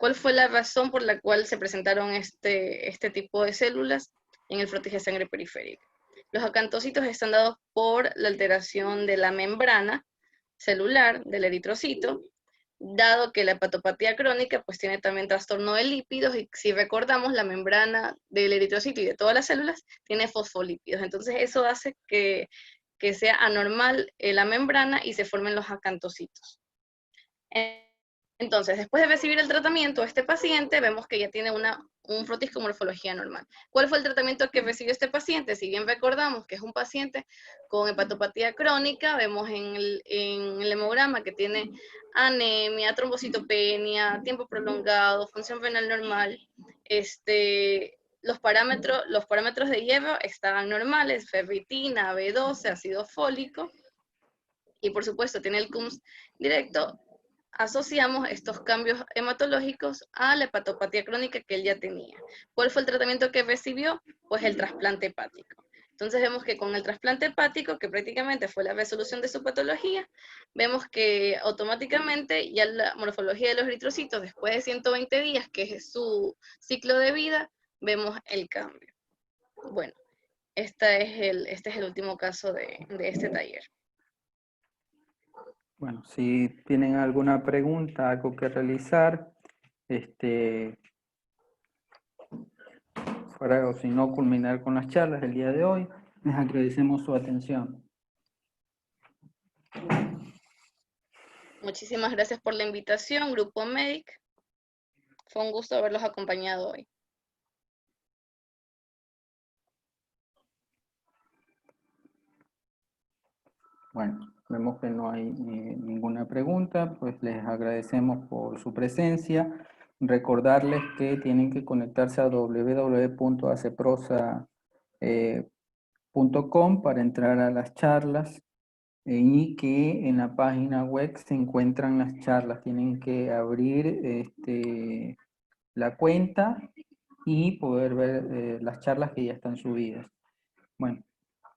cuál fue la razón por la cual se presentaron este tipo de células en el frotis de sangre periférica? Los acantocitos están dados por la alteración de la membrana celular del eritrocito, dado que la hepatopatía crónica pues tiene también trastorno de lípidos, y si recordamos, la membrana del eritrocito y de todas las células tiene fosfolípidos. Entonces eso hace que sea anormal la membrana y se formen los acantocitos. Entonces, después de recibir el tratamiento, este paciente vemos que ya tiene un frotis con morfología normal. ¿Cuál fue el tratamiento que recibió este paciente? Si bien recordamos que es un paciente con hepatopatía crónica, vemos en el hemograma que tiene anemia, trombocitopenia, tiempo prolongado, función renal normal. Los parámetros de hierro estaban normales, ferritina, B12, ácido fólico, y por supuesto tiene el CUMS directo. Asociamos estos cambios hematológicos a la hepatopatía crónica que él ya tenía. ¿Cuál fue el tratamiento que recibió? Pues el trasplante hepático. Entonces vemos que con el trasplante hepático, que prácticamente fue la resolución de su patología, vemos que automáticamente ya la morfología de los eritrocitos, después de 120 días, que es su ciclo de vida, vemos el cambio. Bueno, este es el último caso de este taller. Bueno, si tienen alguna pregunta, algo que realizar, para, o si no, culminar con las charlas del día de hoy, les agradecemos su atención. Muchísimas gracias por la invitación, Grupo MEDIC. Fue un gusto haberlos acompañado hoy. Bueno, vemos que no hay ninguna pregunta, pues les agradecemos por su presencia. Recordarles que tienen que conectarse a www.aceprosa.com para entrar a las charlas, y que en la página web se encuentran las charlas. Tienen que abrir la cuenta y poder ver las charlas que ya están subidas. Bueno,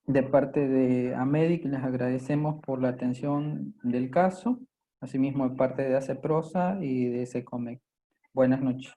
de parte de AMEDIC les agradecemos por la atención del caso, asimismo de parte de ACEPROSA y de SECOMEC. Buenas noches.